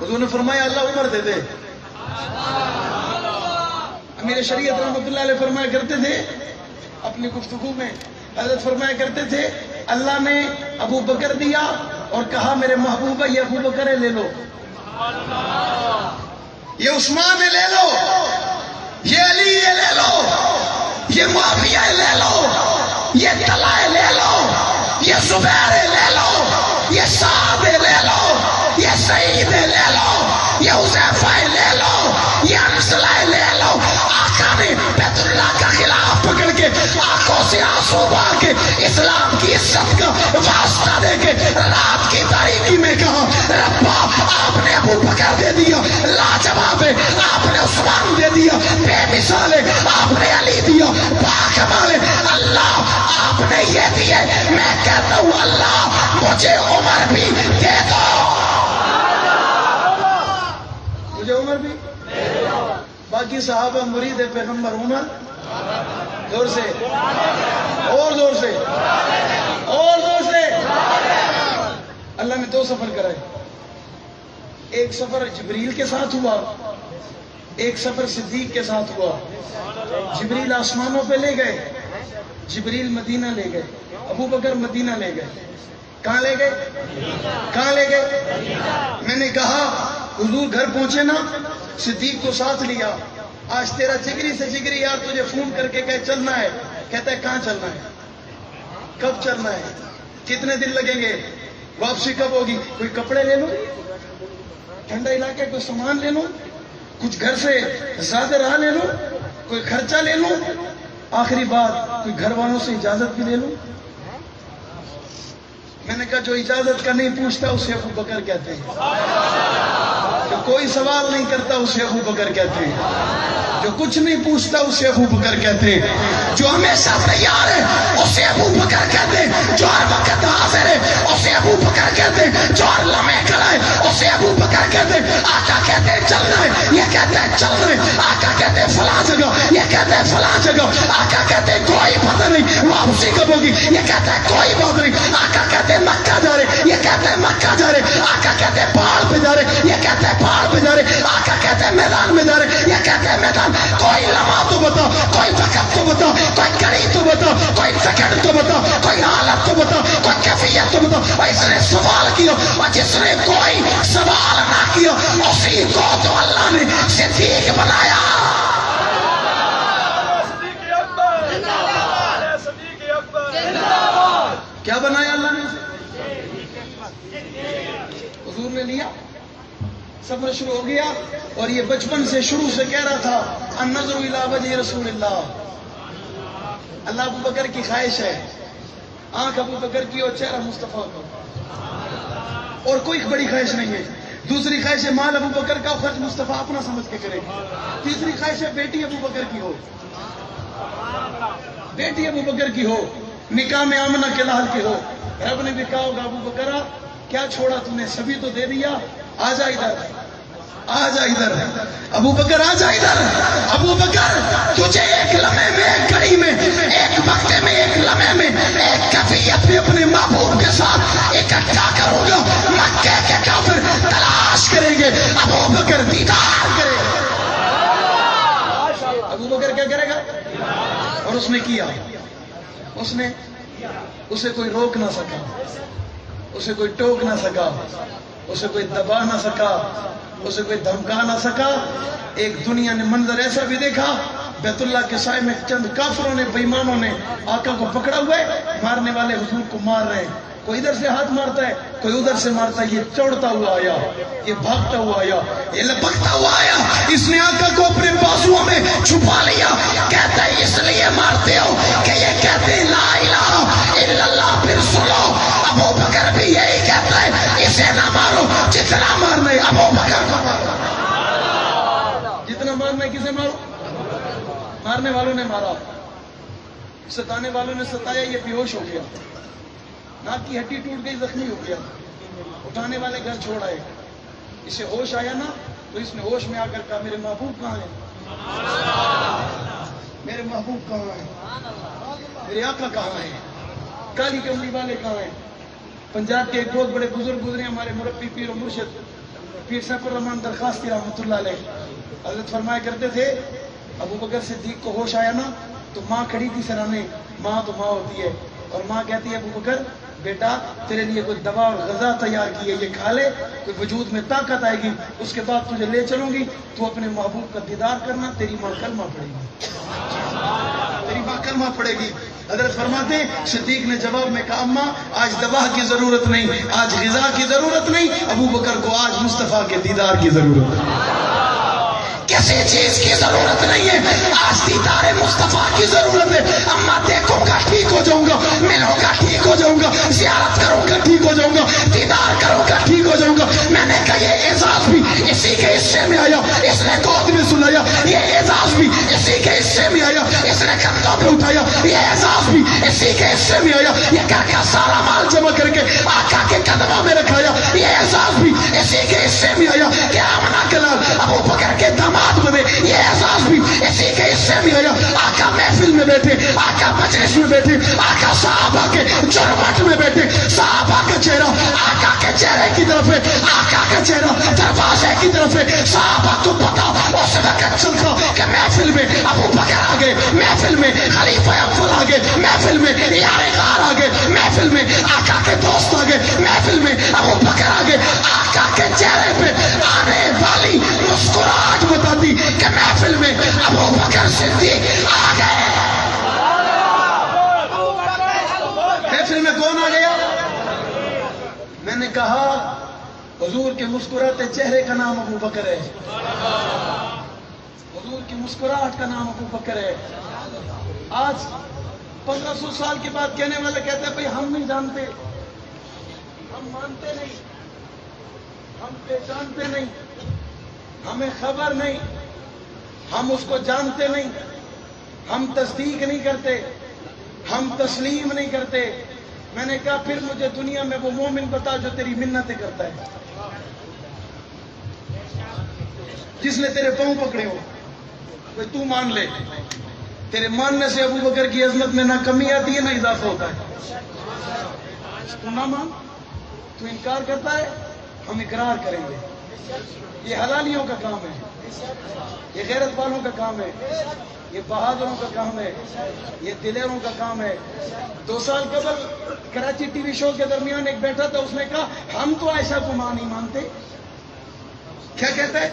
حضور نے فرمایا اللہ عمر دے دے. امیر شریعت رحمۃ اللہ علیہ فرمایا کرتے تھے اپنی گفتگو میں, حضرت فرمایا کرتے تھے اللہ نے ابو بکر دیا اور کہا میرے محبوب ہے یہ ابو بکر ہے لے لو, یہ عثمان ہے لے لو, یہ علی ہے لے لو, یہ معاویہ ہے لے لو, یہ طلحہ ہے لے لو, یہ زبیر ہے لے لو, یہ سعد ہے لے لو, یہ سعید ہے لے لو, یہ حذیفہ ہے لے لو, یہ انزلہ ہے لے لو. آقا نے بیت اللہ کا خلاف پکڑ کے آنکھوں سے آنسو بہا کے اسلام کی عزت کا واسطہ دے کے رات کی تاریکی میں کہا ربا آپ نے ابو بکر دے دیا, لاجواب ہے آپ نے عثمان دے دیا, بے مثال ہے آپ نے علی دیا, باکمال ہے اللہ آپ نے یہ دیا. میں کہتا ہوں اللہ مجھے عمر بھی دے دو, مجھے عمر بھی. باقی صحابہ مرید پیغمبر عمر, زور سے اور زور سے اور زور سے. اللہ نے 2 سفر کرائے, ایک سفر جبریل کے ساتھ ہوا, ایک سفر صدیق کے ساتھ ہوا. جبریل آسمانوں پہ لے گئے, جبریل مدینہ لے گئے, ابو بکر مدینہ لے گئے. کہاں لے گئے؟ کہاں لے گئے؟ میں نے کہا حضور گھر پہنچے نا, صدیق کو ساتھ لیا. آج تیرا جگری سے جگری یار تجھے فون کر کے کہے چلنا ہے, کہتا ہے کہاں چلنا ہے, کب چلنا ہے, کتنے دن لگیں گے, واپسی کب ہوگی, کوئی کپڑے لے لو, ٹھنڈا علاقے کوئی سامان لے لو, کچھ گھر سے زیادہ راہ لے لو, کوئی خرچہ لے لو, آخری بات کوئی گھر والوں سے اجازت بھی لے لو. میں نے کہا جو اجازت کا نہیں پوچھتا اسے ابو بکر کہتے ہیں, جو کوئی سوال نہیں کرتا اسے ابو بکر کہتے ہیں, جو کچھ نہیں پوچھتا اسے ابو بکر کہتے ہیں, جو ہمیشہ تیار ہے اسے ابو بکر کہتے ہیں, جو ہر وقت حاضر ہے اسے ابو بکر کہتے ہیں, جو ہر لمحے کھڑا ہے اسے ابو بکر کہتے ہیں. آقا کہتے ہیں چلنا ہے, یہ کہتے ہیں چلنا ہے. آقا کہتے ہیں فلاں جگہ, یہ کہتے ہیں فلاں جگہ. آقا کہتے ہیں کوئی پتہ نہیں واپسی کب ہوگی, یہ کہتا ہے کوئی بات نہیں. آقا کہتے ہیں مکہ جا رہے, یہ کہتے ہیں مکہ جا رہے. آقا کہتے ہیں پہاڑ پہ جا رہے, یہ کہتے ہیں پہاڑ پہ جا رہے. آقا کہتے ہیں میدان میں جا رہے, یہ کہتے ہیں میدان. کوئی لمحہ تو بتا, کوئی وقت تو بتا, کوئی گھڑی تو بتا, کوئی سیکنڈ تو بتا, کوئی حالت تو بتا, کوئی کیفیت تو بتا. اور اس نے سوال کیا, اور جس نے کوئی سوال نہ کیا اسی کو تو اللہ نے صدیق بنایا. کیا بنایا اللہ نے اسے؟ حضور نے لیا, سفر شروع ہو گیا, اور یہ بچپن سے شروع سے کہہ رہا تھا النظر الی وجہ رسول اللہ. اللہ ابو بکر کی خواہش ہے, آنکھ ابو بکر کی اور چہرہ مصطفیٰ کا, اور کوئی بڑی خواہش نہیں ہے. دوسری خواہش ہے مال ابو بکر کا, خرچ مصطفیٰ اپنا سمجھ کے کرے. تیسری خواہش ہے بیٹی ابو بکر کی ہو, بیٹی ابو بکر کی ہو, نکاح میں آمنہ کے لحل کی ہو. رب نے بھی کہا ہوگا ابو بکرا کیا چھوڑا تم نے, سبھی تو دے دیا, آ جا ادھر, آ جا ادھر. ابو بکر آ جا ادھر. ابو بکر تجھے ایک لمحے میں, ایک گھڑی میں, ایک وقت میں, ایک لمحے میں, ایک کیفیت میں اپنے محبوب کے ساتھ اکٹھا کروں گا. مکے کے کافر تلاش کریں گے, ابو بکر دیدار کرے گا. ابو بکر کیا کرے گا؟ اور اس نے کیا. اس نے, اسے کوئی روک نہ سکا, اسے کوئی ٹوک نہ سکا, اسے کوئی دبا نہ سکا, اسے کوئی دھمکا نہ سکا. ایک دنیا نے منظر ایسا بھی دیکھا بیت اللہ کے سائے میں چند کافروں نے بےایمانوں نے آقا کو پکڑا ہوا ہے، مارنے والے حضور کو مار رہے ہیں، کوئی ادھر سے ہاتھ مارتا ہے کوئی ادھر سے مارتا ہے، یہ چوڑتا ہوا آیا، یہ بھاگتا ہوا آیا، یہ لپکتا ہوا آیا، اس نے آقا کو اپنے بازوؤں میں چھپا لیا، کہتا ہے اس لیے مارتے ہو کہ یہ کہتے ہیں لا الہ الا اللہ، پھر سنو ابو بکر بھی یہی کہتا ہے اسے نہ مارو جتنا مارنا ہے ابو بکر کو مارو، جتنا مارنا ہے کسے مارو، مارنے والوں نے مارا، ستانے والوں نے ستایا، یہ بے ہوش ہو گیا، ناک کی ہڈی ٹوٹ گئی، زخمی ہو گیا، اٹھانے والے گھر چھوڑ آئے، اسے ہوش آیا نا تو اس نے ہوش میں آ کر کہا میرے محبوب کہاں ہیں، میرے محبوب کہاں ہیں، میرے آقا کہاں ہیں، کالی کملی والے کہاں ہیں۔ پنجاب کے ایک بہت بڑے بزرگ گزرے ہمارے مربی پیر و مرشد پیر سیف الرحمان درخواستی رحمۃ اللہ علیہ، حضرت فرمایا کرتے تھے ابو بکر صدیق کو ہوش آیا نا تو ماں کھڑی تھی سرانے، ماں تو ماں ہوتی ہے، اور ماں کہتی ہے ابو بکر بیٹا تیرے لیے کوئی دوا اور غذا تیار کی ہے، یہ کھا لے، کوئی وجود میں طاقت آئے گی، اس کے بعد تجھے لے چلوں گی، تو اپنے محبوب کا دیدار کرنا، تیری ماں کلمہ پڑھے گی، تیری ماں کلمہ پڑھے گی۔ حضرت فرماتے ہیں صدیق نے جواب میں کہا اماں آج دوا کی ضرورت نہیں، آج غذا کی ضرورت نہیں، ابو بکر کو آج مصطفیٰ کے دیدار کی ضرورت ہے، کسی چیز کی ضرورت نہیں ہے، آج دیدار مصطفیٰ کی ضرورت ہے۔ اماں دیکھوں گا ٹھیک ہو جاؤں گا، ملوں گا ٹھیک ہو جاؤں گا، زیارت کروں گا ٹھیک ہو جاؤں گا، دیدار کروں گا ٹھیک ہو جاؤں گا۔ میں نے کہا یہ اعزاز بھی اسی کے حصے میں آیا، اس نے گود میں سلایا، یہ اعزاز بھی اسی کے حصے میں آیا، اس نے کندھوں پہ اٹھایا، یہ اعزاز بھی اسی کے حصے میں آیا، یہ گھر کا سارا مال جمع کر کے آقا کے قدموں میں رکھایا، یہ اعزاز بھی اسی کے حصے میں آیا کہ آمنہ کے لال ابو بکر کے داماد بنے، یہ اعزاز بھی اسی کے حصے میں آیا۔ آقا محفل میں بیٹھے، آقا مجلس میں بیٹھے، آقا صحابہ کے جرمٹ میں بیٹھے، صحابہ کا چہرہ آقا کے چہرے کی طرف ہے، آقا کا چہرہ دروازے کی طرف ہے۔ صحابہ کو پتا اس وقت چلتا کہ محفل میں ابو بکر آگے، محفل میں خلیفہ اول آگے، محفل میں یار غار آگے، محفل میں آقا کے دوست آگے، محفل میں ابو بکر آگے۔ آقا کے چہرے پہ آنے والی مسکراہٹ بتاتی کہ محفل میں ابو بکر صدیق آ گئے۔ محفل میں کون آ گیا؟ میں نے کہا حضور کے مسکراتے چہرے کا نام ابو بکر ہے، حضور کی مسکراہٹ کا نام ابو بکر ہے۔ آج 1500 سال کے بعد کہنے والے کہتے ہیں بھئی ہم نہیں جانتے، ہم مانتے نہیں، ہم پہچانتے نہیں، ہمیں خبر نہیں، ہم اس کو جانتے نہیں، ہم تصدیق نہیں کرتے، ہم تسلیم نہیں کرتے۔ میں نے کہا پھر مجھے دنیا میں وہ مومن بتا جو تیری منتیں کرتا ہے، جس نے تیرے پاؤں پکڑے ہو، کوئی تو مان لے، تیرے ماننے سے ابو بکر کی عظمت میں نہ کمی آتی ہے نہ اضافہ ہوتا ہے۔ تو نہ مان، تو انکار کرتا ہے، ہم اقرار کریں گے۔ یہ حلالیوں کا کام ہے، یہ غیرت والوں کا کام ہے، یہ بہادروں کا کام ہے، یہ دلیروں کا کام ہے۔ 2 سال قبل کراچی ٹی وی شو کے درمیان ایک بیٹھا تھا، اس نے کہا ہم تو عائشہ کو ماں نہیں مانتے۔ کیا کہتا ہے؟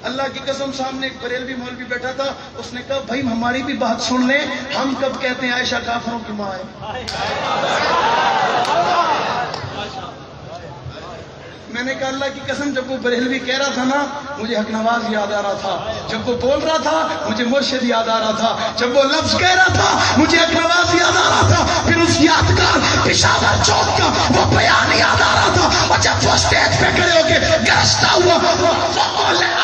اللہ کی قسم سامنے ایک بریلوی مولوی بیٹھا تھا، اس نے کہا بھائی ہماری بھی بات سن لیں، ہم کب کہتے ہیں عائشہ کافروں کی ماں ہے؟ میں نے کہا اللہ کی قسم جب وہ بریلوی کہہ رہا تھا نا مجھے حق نواز یاد آ رہا تھا، جب وہ بول رہا تھا مجھے مرشد یاد آ رہا تھا، جب وہ لفظ کہہ رہا تھا مجھے حق نواز یاد آ رہا تھا، پھر اس یادگار پشاور چوک کا وہ بیان یاد آ رہا تھا، اور جب وہ اسٹیج پہ کھڑے ہو کے گرجتا ہوا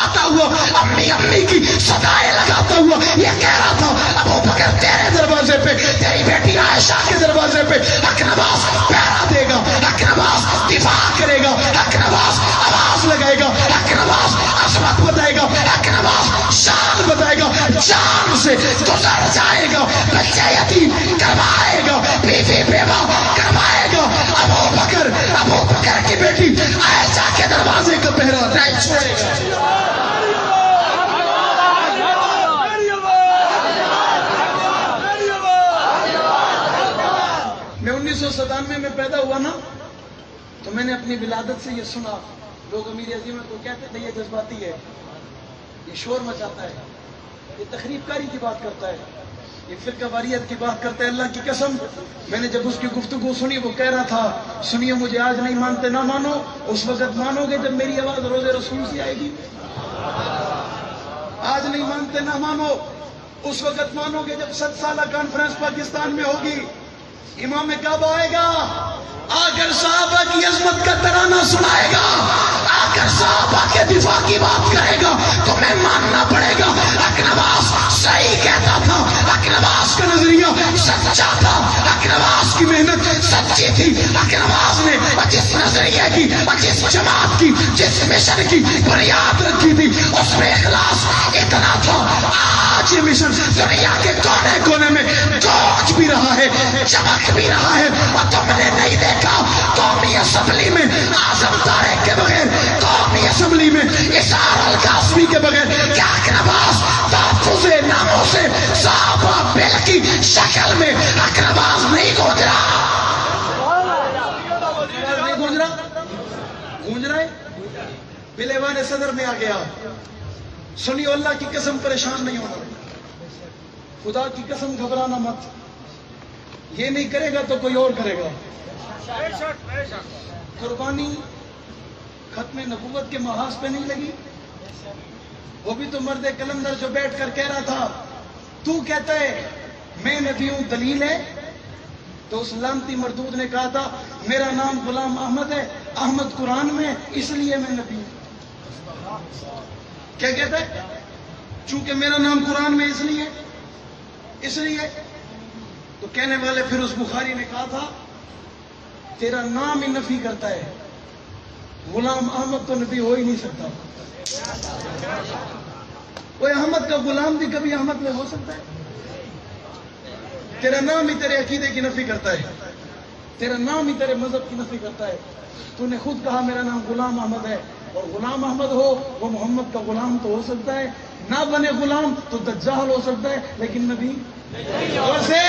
آتا ہوا امی امی کی صدائیں لگاتا ہوا یہ کہہ رہا تھا ابو بکر تیرے دروازے پہ، تیری بیٹی عائشہ کے دروازے پہ حق نواز پہرا دے گا، حق نواز دفاع کرے گا، حق نواز آواز لگائے گا، حق نواز عظمت بتائے گا، حق نواز شان بتائے گا، جان سے گزر جائے گا، بچے یتیم کروائے گا، بیوی بیوہ کروائے گا۔ ابو بکر کی بیٹی عائشہ کے دروازے کا پہرا نہیں چھوڑے گا۔ میں 1997 میں پیدا ہوا نا تو میں نے اپنی ولادت سے یہ سنا، لوگ امیر عظیمت کو کہتے تھے یہ جذباتی ہے، یہ شور مچاتا ہے، یہ تخریب کاری کی بات کرتا ہے، یہ فرقہ واریت کی بات کرتا ہے. اللہ کی قسم میں نے جب اس کی گفتگو سنی، وہ کہہ رہا تھا سنیے مجھے آج نہیں مانتے نہ مانو، اس وقت مانو گے جب میری آواز روزے رسول سے آئے گی. آج نہیں مانتے نہ مانو، اس وقت مانو گے جب 7 سالہ کانفرنس پاکستان میں ہوگی. امام کعبہ آئے گا، آ کر صحابہ کی عظمت کا ترانہ سنائے گا، آ کر صحابہ کے دفاع کی بات کرے گا، تمہیں ماننا پڑے گا. اقنواس صحیح کہتا تھا، اقنواس کا نظریہ سچا تھا، اقنواس کی محنت سچی تھی. اقنواس نے جس نظریے کی، جس جماعت کی، جس مشن کی بنیاد رکھی تھی، اس میں اخلاص اتنا تھا. آج یہ مشن دنیا کے کونے کونے میں گونج بھی رہا ہے، چمک بھی رہا ہے. اور تم نے نہیں دیکھا قومی اسمبلی میں اعظم طارق کے بغیر، قومی اسمبلی میں اسحاق القاسمی کے بغیر کیا اقنواس تحفظ ناموں سے صحابہ بل کی شکل میں اقنواس نہیں گونجرا؟ نہیں گونجرا؟ گونج رہا ہے. بل ایوان صدر میں آ گیا. سنیو اللہ کی قسم پریشان نہیں ہونا، خدا کی قسم گھبرانا مت. یہ نہیں کرے گا تو کوئی اور کرے گا. قربانی ختم نبوت کے محاذ پہ نہیں لگی. وہ بھی تو مرد کلندر جو بیٹھ کر کہہ رہا تھا تو کہتا ہے میں نبی ہوں دلیل ہے. تو اس لانتی مردود نے کہا تھا میرا نام غلام احمد ہے، احمد قرآن میں اس لیے میں نبی ہوں. کیا کہتا ہے؟ چونکہ میرا نام قرآن میں اس لیے. تو کہنے والے پھر اس بخاری نے کہا تھا تیرا نام ہی نفی کرتا ہے، غلام احمد تو نبی ہو ہی نہیں سکتا. کوئی احمد کا غلام بھی کبھی احمد میں ہو سکتا ہے؟ تیرا نام ہی تیرے عقیدے کی نفی کرتا ہے، تیرا نام ہی تیرے مذہب کی نفی کرتا ہے. تو نے خود کہا میرا نام غلام احمد ہے، اور غلام احمد ہو وہ محمد کا غلام تو ہو سکتا ہے، نہ بنے غلام تو دجال ہو سکتا ہے، لیکن نبی زور سے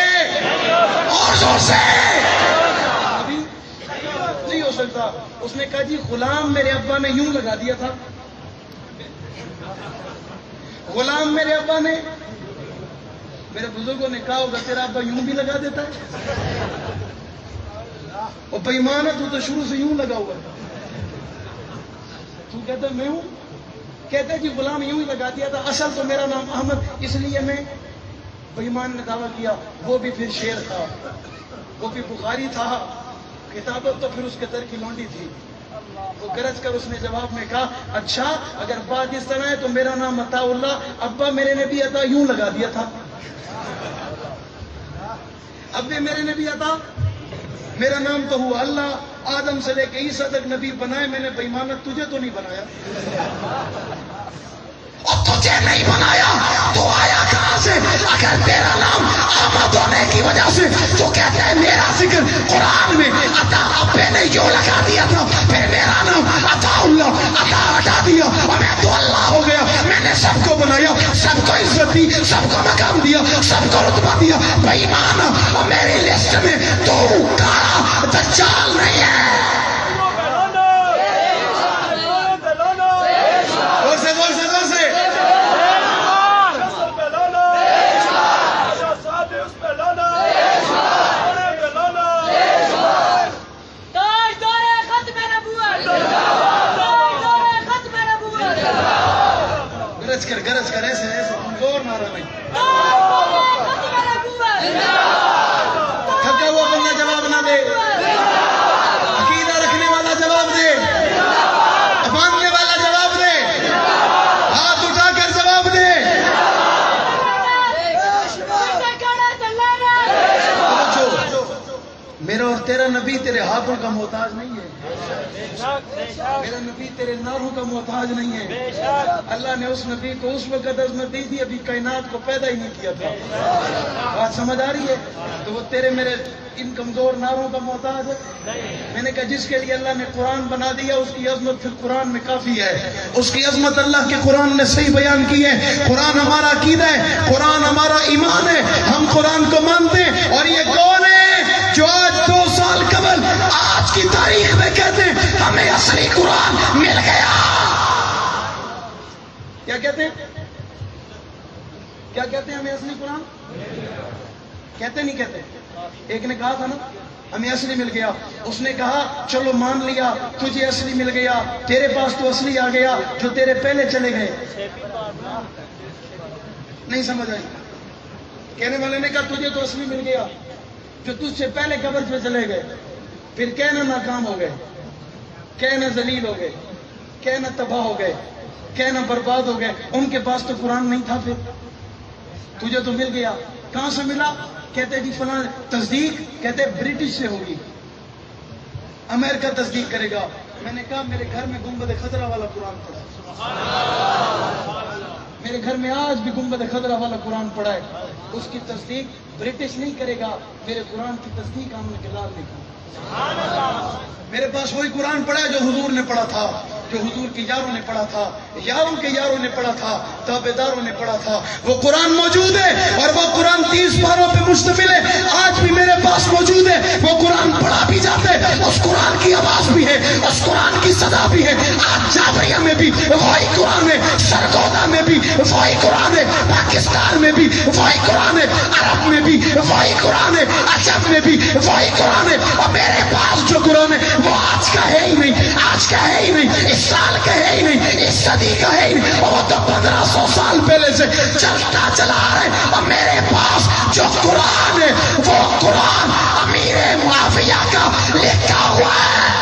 نبی نہیں ہو سکتا. اس نے کہا جی غلام میرے ابا نے یوں لگا دیا تھا، غلام میرے ابا نے، میرے بزرگوں نے کہا ہوگا تیرا ابا یوں بھی لگا دیتا ہے. اور بے ایمان ہے تو شروع سے یوں لگا ہوا ہے. تو کہتا میں ہوں، کہتے ہیں جی غلام یوں ہی لگا دیا تھا، اصل تو میرا نام احمد اس لیے میں. بے ایمان نے دعویٰ کیا وہ بھی پھر شعر تھا، وہ بھی بخاری تھا، کتابت تو پھر اس کے در کی لونڈی تھی. وہ گرج کر اس نے جواب میں کہا اچھا اگر بات اس طرح ہے تو میرا نام عطا اللہ، ابا میرے نے بھی عطا یوں لگا دیا تھا. ابے میرے نے بھی عطا، میرا نام تو ہوا اللہ. آدم سے لے کے عیسیٰ تک نبی بنائے میں نے. بے ایمانت تجھے تو نہیں بنایا. اور تجھے نہیں بنایا تو آیا کہاں سے؟ اگر تیرا نام احمد ہونے کی وجہ سے تو کہتے ہیں میرا ذکر قرآن میں عطا ابے نے جو لگا دیا تھا، پھر میرا نام عطا اللہ عطا ہٹا دیا اور میں تو اللہ ہو گیا. میں نے سب کو بنایا، سب کو عزت دی، سب کو مقام دیا، سب کو رتبہ دیا. بے ایمان اور میری لسٹ میں تو کالا دجال نہیں ہے. گرج کر ایسے کمزور نعرہ نہیں. تھکا ہوا بندہ جواب نہ دے، عقیدہ رکھنے والا جواب دے، ماننے والا جواب دے، ہاتھ اٹھا کر جواب دے. میرا اور تیرا نبی تیرے ہاتھوں کا محتاج نہیں ہے، میرا نبی تیرے ناروں کا محتاج نہیں ہے. اللہ نے اس نبی کو اس وقت عظمت دی تھی ابھی کائنات کو پیدا ہی نہیں کیا تھا. بات سمجھ آ رہی ہے؟ تو وہ تیرے میرے ان کمزور ناروں کا محتاج ہے. میں نے کہا جس کے لیے اللہ نے قرآن بنا دیا اس کی عظمت پھر قرآن میں کافی ہے. اس کی عظمت اللہ کے قرآن نے صحیح بیان کی ہے. قرآن ہمارا عقیدہ ہے، قرآن ہمارا ایمان ہے، ہم قرآن کو مانتے ہیں. اور یہ کون ہے جو آج 2 سال قبل آج کی تاریخ میں کہتے ہیں ہمیں اصلی قرآن مل گیا؟ کیا کہتے ہیں؟ اصلی قرآن؟ کہتے نہیں کہتے؟ ایک نے کہا تھا نا ہمیں اصلی مل گیا، اس نے کہا چلو مان لیا تجھے اصلی مل گیا، تیرے پاس تو اصلی آ گیا جو تیرے پہلے چلے گئے. نہیں سمجھ آئی؟ کہنے والے نے کہا تجھے تو اصلی مل گیا جو تجھ سے پہلے قبر پہ چلے گئے، پھر کہنا ناکام ہو گئے، کہنا ذلیل ہو گئے، کہنا تباہ ہو گئے، کہنا برباد ہو گئے. ان کے پاس تو قرآن نہیں تھا، پھر تجھے تو مل گیا. کہاں سے ملا؟ کہتے جی فلاں. تصدیق کہتے برٹش سے ہوگی، امریکہ تصدیق کرے گا. میں نے کہا میرے گھر میں گنبد خضرا والا قرآن پڑا ہے، میرے گھر میں آج بھی گنبد خضرا والا قرآن پڑا ہے. اس کی تصدیق برٹش نہیں کرے گا، میرے قرآن کی تصدیق آمنہ کے لال نے کی. میرے پاس وہی قرآن پڑا ہے جو حضور نے پڑھا تھا، جو حضور کے یاروں نے پڑھا تھا، یاروں کے یاروں نے پڑھا تھا، تابعداروں نے پڑھا تھا. وہ قرآن موجود ہے اور وہ قرآن 30 پاروں پہ مشتمل ہے. آج بھی میرے پاس موجود ہے. وہ قرآن پڑھا بھی جاتے، اس قرآن کی آواز بھی ہے، اس قرآن کی صدا بھی ہے. آج جعفریہ میں بھی وہی قرآن ہے، سرگودا میں بھی وہی قرآن ہے، پاکستان میں بھی وہی قرآن ہے، عرب میں بھی وہی قرآن ہے، عجم میں بھی وہی قرآن ہے. اور میرے پاس جو قرآن ہے وہ آج کا ہے ہی نہیں، آج کا ہے ہی نہیں، اس سال کا ہے ہی نہیں، اس صدی کا ہے ہی نہیں. اور وہ تو 1500 سال پہلے سے چلتا چلا آ رہا ہے. اور میرے پاس جو قرآن ہے وہ قرآن امیر معاویہ کا لکھا ہوا ہے.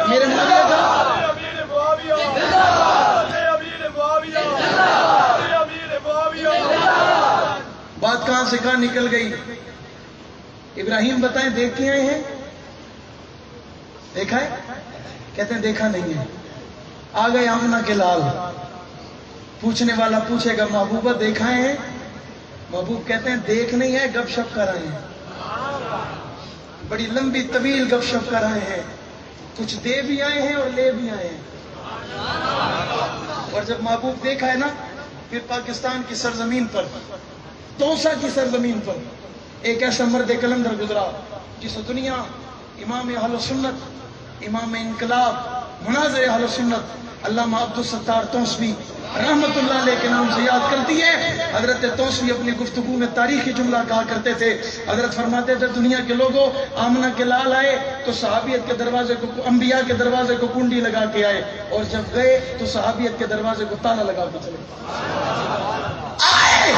میرے معاویہ کا بات کہاں سے کہاں نکل گئی. ابراہیم بتائیں دیکھ کے آئے ہیں؟ دیکھا ہے؟ کہتے ہیں دیکھا نہیں ہے. آ گئے آمنہ کے لال. پوچھنے والا پوچھے گا محبوبہ دیکھا ہے؟ محبوب کہتے ہیں دیکھ نہیں ہے، گپ شپ کر رہے ہیں، بڑی لمبی طویل گپ شپ کر رہے ہیں. کچھ دے بھی آئے ہیں اور لے بھی آئے ہیں. اور جب محبوب دیکھا ہے نا، پھر پاکستان کی سرزمین پر، توسا کی سرزمین پر ایک ایسا مرد کلندر گزرا جس دنیا امام اہل سنت، امام انقلاب، مناظر اہل سنت علامہ عبدالستار توسوی رحمت اللہ علیہ کے نام سے یاد کرتی ہے. حضرت توسوی اپنی گفتگو میں تاریخی جملہ کہا کرتے تھے. حضرت فرماتے تھے دنیا کے لوگوں، آمنہ کے لال آئے تو صحابیت کے دروازے کو، انبیاء کے دروازے کو کنڈی لگا کے آئے، اور جب گئے تو صحابیت کے دروازے کو تالا لگا کے چلے. آئے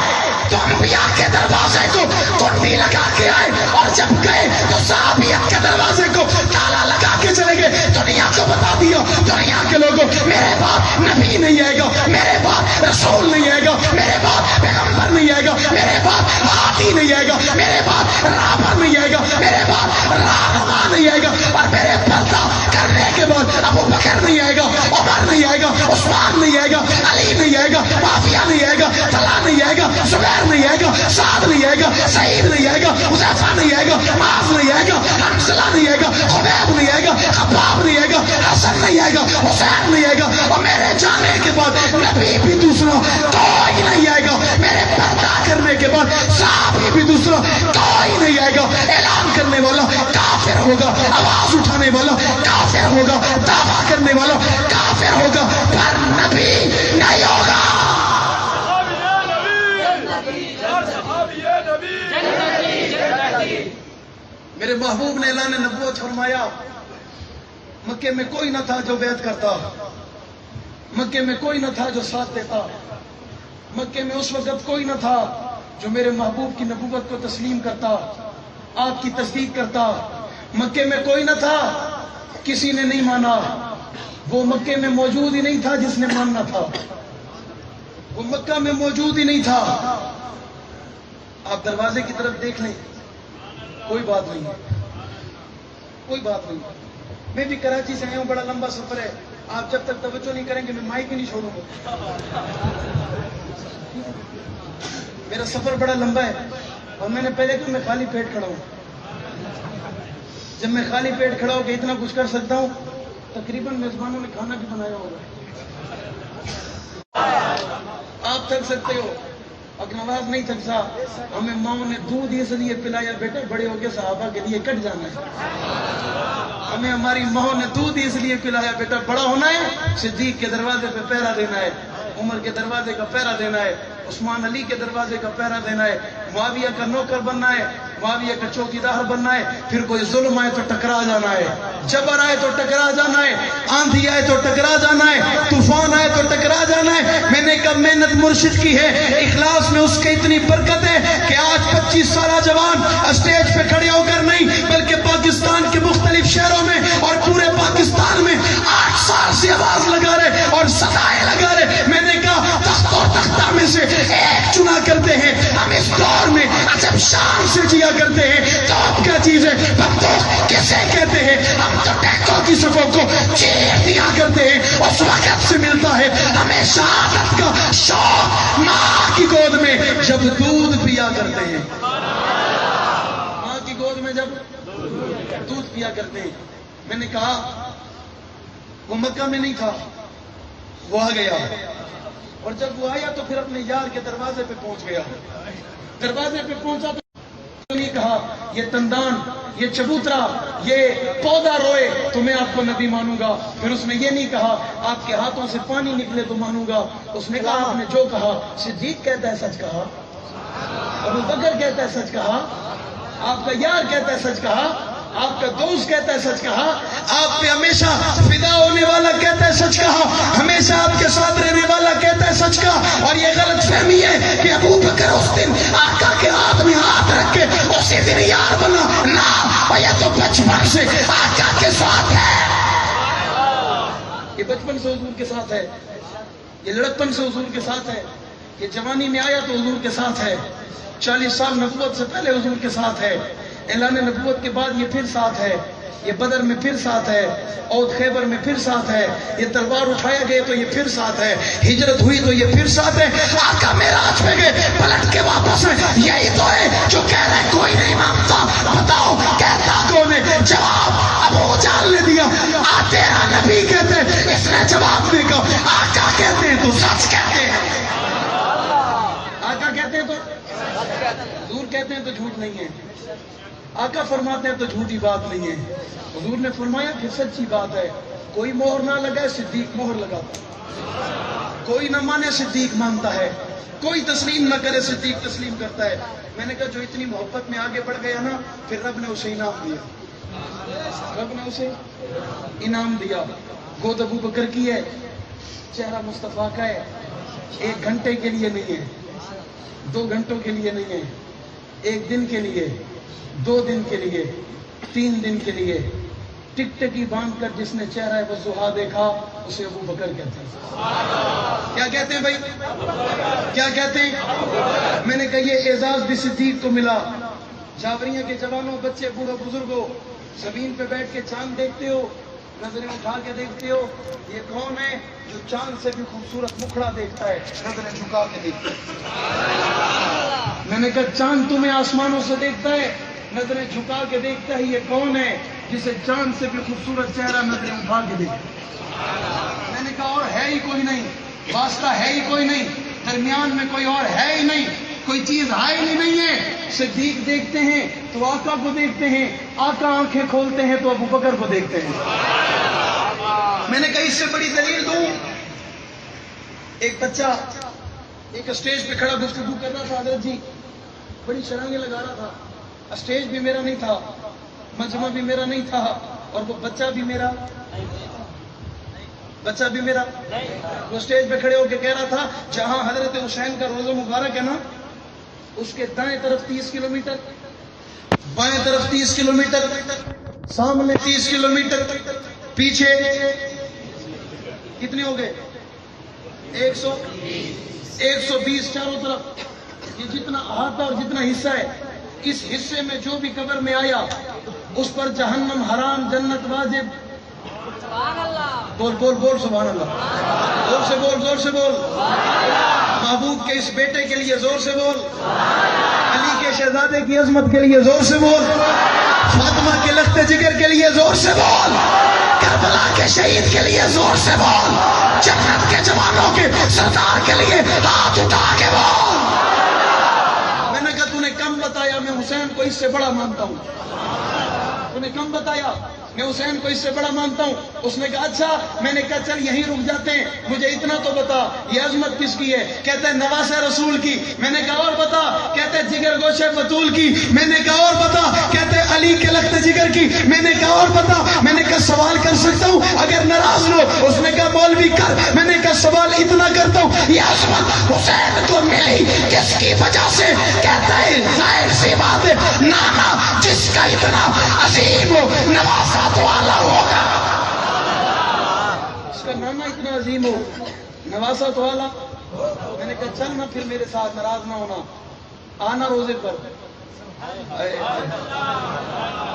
تو انبیاء کے دروازے کو کنڈی لگا کے آئے، اور جب گئے تو صحابیت کے دروازے کو تالا لگا کے چلے گئے. دنیا کو بتا دیا، دنیا کے لوگوں، میرے بعد نبی نہیں آئے گا، میرے بعد رسول نہیں آئے گا، میرے بعد پیغمبر نہیں آئے گا، میرے بعد ہادی نہیں آئے گا، میرے بعد رابر نہیں آئے گا، میرے بعد رہنما نہیں آئے گا، اور میرے پردہ کرنے کے بعد ابو بکر نہیں آئے گا، عمر نہیں آئے گا، عثمان نہیں آئے گا، علی نہیں آئے گا، معاویہ نہیں آئے گا، طلحہ نہیں آئے گا، زبیر نہیں آئے گا، سعد نہیں آئے گا، سعید نہیں آئے گا، حذیفہ نہیں آئے گا، معاذ نہیں آئے گا، حنظلہ نہیں آئے گا، خبیب نہیں آئے گا، خباب نہیں آئے گا، حسن نہیں آئے گا، حسین نہیں آئے گا. اور میرے جانے کے بعد نبی بھی دوسرا کوئی نہیں آئے گا. میرے پردہ کرنے کے بعد صحابی بھی دوسرا کوئی نہیں آئے گا. اعلان کرنے والا کافر ہوگا، آواز اٹھانے والا کافر ہوگا، دعویٰ کرنے والا کافر ہوگا، پر نبی نہیں ہوگا. میرے محبوب نے اعلان نبوت فرمایا. مکے میں کوئی نہ تھا جو بیعت کرتا، مکے میں کوئی نہ تھا جو ساتھ دیتا، مکے میں اس وقت کوئی نہ تھا جو میرے محبوب کی نبوت کو تسلیم کرتا، آپ کی تصدیق کرتا. مکے میں کوئی نہ تھا، کسی نے نہیں مانا. وہ مکے میں موجود ہی نہیں تھا جس نے ماننا تھا، وہ مکہ میں موجود ہی نہیں تھا. آپ دروازے کی طرف دیکھ لیں، کوئی بات نہیں، کوئی بات نہیں. میں بھی کراچی سے آیا ہوں، بڑا لمبا سفر ہے. آپ جب تک توجہ نہیں کریں گے میں مائک ہی نہیں چھوڑوں گا. میرا سفر بڑا لمبا ہے، اور میں نے پہلے کہ میں خالی پیٹ کھڑا ہوں. جب میں خالی پیٹ کھڑا ہو کے اتنا کچھ کر سکتا ہوں، تقریباً میزبانوں نے کھانا بھی بنایا ہوگا. آپ تھک سکتے ہو، اگنواز نہیں تھکتا. ہمیں ماؤں نے دودھ اس لیے پلایا بیٹا بڑے ہو کے صحابہ کے لیے کٹ جانا ہے. ہمیں ہماری ماں نے دودھ اس لیے پلایا بیٹا بڑا ہونا ہے، صدیق کے دروازے پہ پہرا دینا ہے. عمر کے دروازے کا پہرا دینا ہے، عثمان علی کے دروازے کا پہرا دینا ہے، معاویہ کا نوکر بننا ہے، معاویہ کا چوکیدار بننا ہے، پھر کوئی ظلم آئے تو ٹکرا جانا ہے، جبر آئے تو ٹکرا جانا ہے، آندھی آئے تو ٹکرا جانا ہے، طوفان آئے تو ٹکرا جانا ہے۔ میں نے کہا محنت مرشد کی ہے، اخلاص میں اس کی اتنی برکت ہے کہ آج 25 سالہ جوان اسٹیج پہ کھڑے ہو کر نہیں بلکہ پاکستان کے مختلف شہروں میں اور پورے پاکستان میں 8 سال سے آواز لگا رہے اور صدائیں لگا رہے۔ میں نے کہا تخت اور تختہ میں سے ایک چنا کرتے ہیں، ہم اس دور میں عجب شان سے جیا کرتے ہیں۔ توپ کیا چیز ہے، بندوق کسے کہتے ہیں، ہم تو ٹینکوں کی صفوں کو چیر دیا کرتے ہیں۔ اس وقت سے ملتا ہے ہمیں شہادت کا شوق ماں کی گود میں جب دودھ پیا کرتے ہیں، ماں کی گود میں جب دودھ پیا کرتے ہیں۔ میں نے کہا وہ مکہ میں نہیں تھا، وہ آ گیا، اور جب وہ آیا تو پھر اپنے یار کے دروازے پہ پہنچ گیا۔ دروازے پہ پہنچا تو نہیں کہا یہ تندان، یہ چبوترا، یہ پودا روئے تو میں آپ کو نبی مانوں گا۔ پھر اس نے یہ نہیں کہا آپ کے ہاتھوں سے پانی نکلے تو مانوں گا۔ اس نے کہا آپ نے جو کہا، صدیق کہتا ہے سچ کہا، ابو بکر کہتا ہے سچ کہا، آپ کا یار کہتا ہے سچ کہا، آپ کا دوست کہتا ہے سچ کہا، آپ پہ ہمیشہ فدا ہونے والا کہتا ہے سچ کہا، ہمیشہ آپ کے ساتھ رہنے والا کہتا ہے سچ کہا۔ اور یہ غلط فہمی ہے کہ ابو بکر اس دن آقا کے ہاتھ میں ہاتھ رکھ کے اسی دن یار بنا، نہ، یہ تو بچپن سے آقا کے ساتھ ہے، یہ بچپن سے حضور کے ساتھ ہے، یہ لڑکپن سے حضور کے ساتھ ہے، یہ جوانی میں آیا تو حضور کے ساتھ ہے، 40 سال نبوت سے پہلے حضور کے ساتھ ہے، اعلان نبوت کے بعد یہ پھر ساتھ ہے، یہ بدر میں پھر ساتھ ہے، عہد خیبر میں پھر ساتھ ہے، یہ تلوار اٹھایا گئے تو یہ پھر ساتھ ہے، ہجرت ہوئی تو یہ پھر ساتھ ہے، آقا معراج میں گئے پلٹ کے واپس ہیں۔ یہی تو ہے جو کہہ رہے کوئی نہیں مانتا، بتاؤ کہتا کون ہے؟ جواب ابو جہل نے دیا، تیرا نبی کہتے ہیں، اس نے جواب دے گا، آقا کہتے ہیں تو سچ کہتے ہیں، آقا کہتے ہیں تو حضور کہتے ہیں تو جھوٹ نہیں ہے، آقا فرماتے ہیں تو جھوٹی بات نہیں ہے۔ حضور نے فرمایا کہ سچی بات ہے، کوئی مہر نہ لگائے صدیق مہر لگاتا ہے، کوئی نہ مانے صدیق مانتا ہے، کوئی تسلیم نہ کرے صدیق تسلیم کرتا ہے۔ میں نے کہا جو اتنی محبت میں آگے بڑھ گیا نا، پھر رب نے اسے انعام دیا، رب نے اسے انعام دیا۔ گود ابو بکر کی ہے، چہرہ مصطفیٰ کا ہے، 1 گھنٹے کے لیے نہیں ہے، 2 گھنٹوں کے لیے نہیں ہے، 1 دن کے لیے، 2 دن کے لیے، 3 دن کے لیے، ٹکٹکی باندھ کر جس نے چہرہ وضحا دیکھا اسے ابو بکر کہتے ہیں۔ کیا کہتے ہیں بھائی، کیا کہتے ہیں؟ میں نے کہا یہ اعزاز بھی صدیق کو ملا۔ جاوریہ کے جوانوں، بچے، بوڑھو، بزرگوں، زمین پہ بیٹھ کے چاند دیکھتے ہو، نظریں اٹھا کے دیکھتے ہو، یہ کون ہے جو چاند سے بھی خوبصورت مکھڑا دیکھتا ہے، نظریں جھکا کے دیکھتا ہے۔ میں نے کہا چاند تمہیں آسمانوں سے دیکھتا ہے، نظریں جھکا کے دیکھتا ہے، یہ کون ہے جسے چاند سے بھی خوبصورت چہرہ نظریں اٹھا کے دیکھتا ہے؟ میں نے کہا اور ہے ہی کوئی نہیں، واسطہ ہے ہی کوئی نہیں، درمیان میں کوئی اور ہے ہی نہیں، کوئی چیز حائل ہی نہیں ہے۔ صدیق دیکھتے ہیں تو آقا کو دیکھتے ہیں، آقا آنکھیں کھولتے ہیں تو ابو بکر کو دیکھتے ہیں۔ میں نے کہا اس سے بڑی دلیل دوں، ایک بچہ ایک اسٹیج پہ کھڑا گفتگو کر رہا تھا، حضرت جی بڑی شرانگیں لگا رہا تھا، اسٹیج بھی میرا نہیں تھا، مجمع بھی میرا نہیں تھا، اور وہ بچہ بھی میرا وہ اسٹیج پہ کھڑے ہو کے کہہ رہا تھا جہاں حضرت حسین کا روزہ مبارک ہے نا، اس کے دائیں طرف 30 کلومیٹر، بائیں طرف 30 کلومیٹر، سامنے 30 کلومیٹر، پیچھے کتنے ہو گئے؟ 120 چاروں طرف، یہ جتنا احاطہ اور جتنا حصہ ہے، اس حصے میں جو بھی قبر میں آیا اس پر جہنم حرام، جنت واجب۔ سبحان اللہ، بول بول بول سبحان اللہ، زور سے بول، زور سے بول، محبوب کے اس بیٹے کے لیے زور سے بول، علی کے شہزادے کی عظمت کے لیے زور سے بول، فاطمہ کے لخت جگر کے لیے زور سے بول، کربلا کے شہید کے لیے زور سے بول، جنت کے جوانوں کے سردار کے لیے ہاتھ اٹھا کے بول۔ میں نے کہا تو نے کم بتایا، میں حسین کو اس سے بڑا مانتا ہوں، تو نے کم بتایا، میں حسین کو اس سے بڑا مانتا ہوں. اس نے کہا اچھا. میں نے کہا چل یہیں رک جاتے ہیں, مجھے اتنا تو بتا یہ عظمت کس کی ہے؟ کہتا ہے نواسہ رسول کی. میں نے کہا اور بتا. کہتا ہے جگر گوشے بطول کی. میں نے کہا اور بتا. کہتا ہے علی کے لخت جگر کی. میں نے کہا اور بتا. میں نے کہا سوال کر سکتا ہوں اگر ناراض ہو؟ اس نے کہا مولوی کر. میں نے کہا سوال اتنا کرتا ہوں, یہ عظمت حسین کو ملی کس کی وجہ سے؟ کہتا ہے ظاہر سی بات ہے, نانا جس کا اتنا عظیم نواسات والا ہوگا, اس کا نانا اتنا عظیم ہو, نواسات والا. میں نے کہا چل نا پھر میرے ساتھ, ناراض نہ ہونا, آنا روزے پر,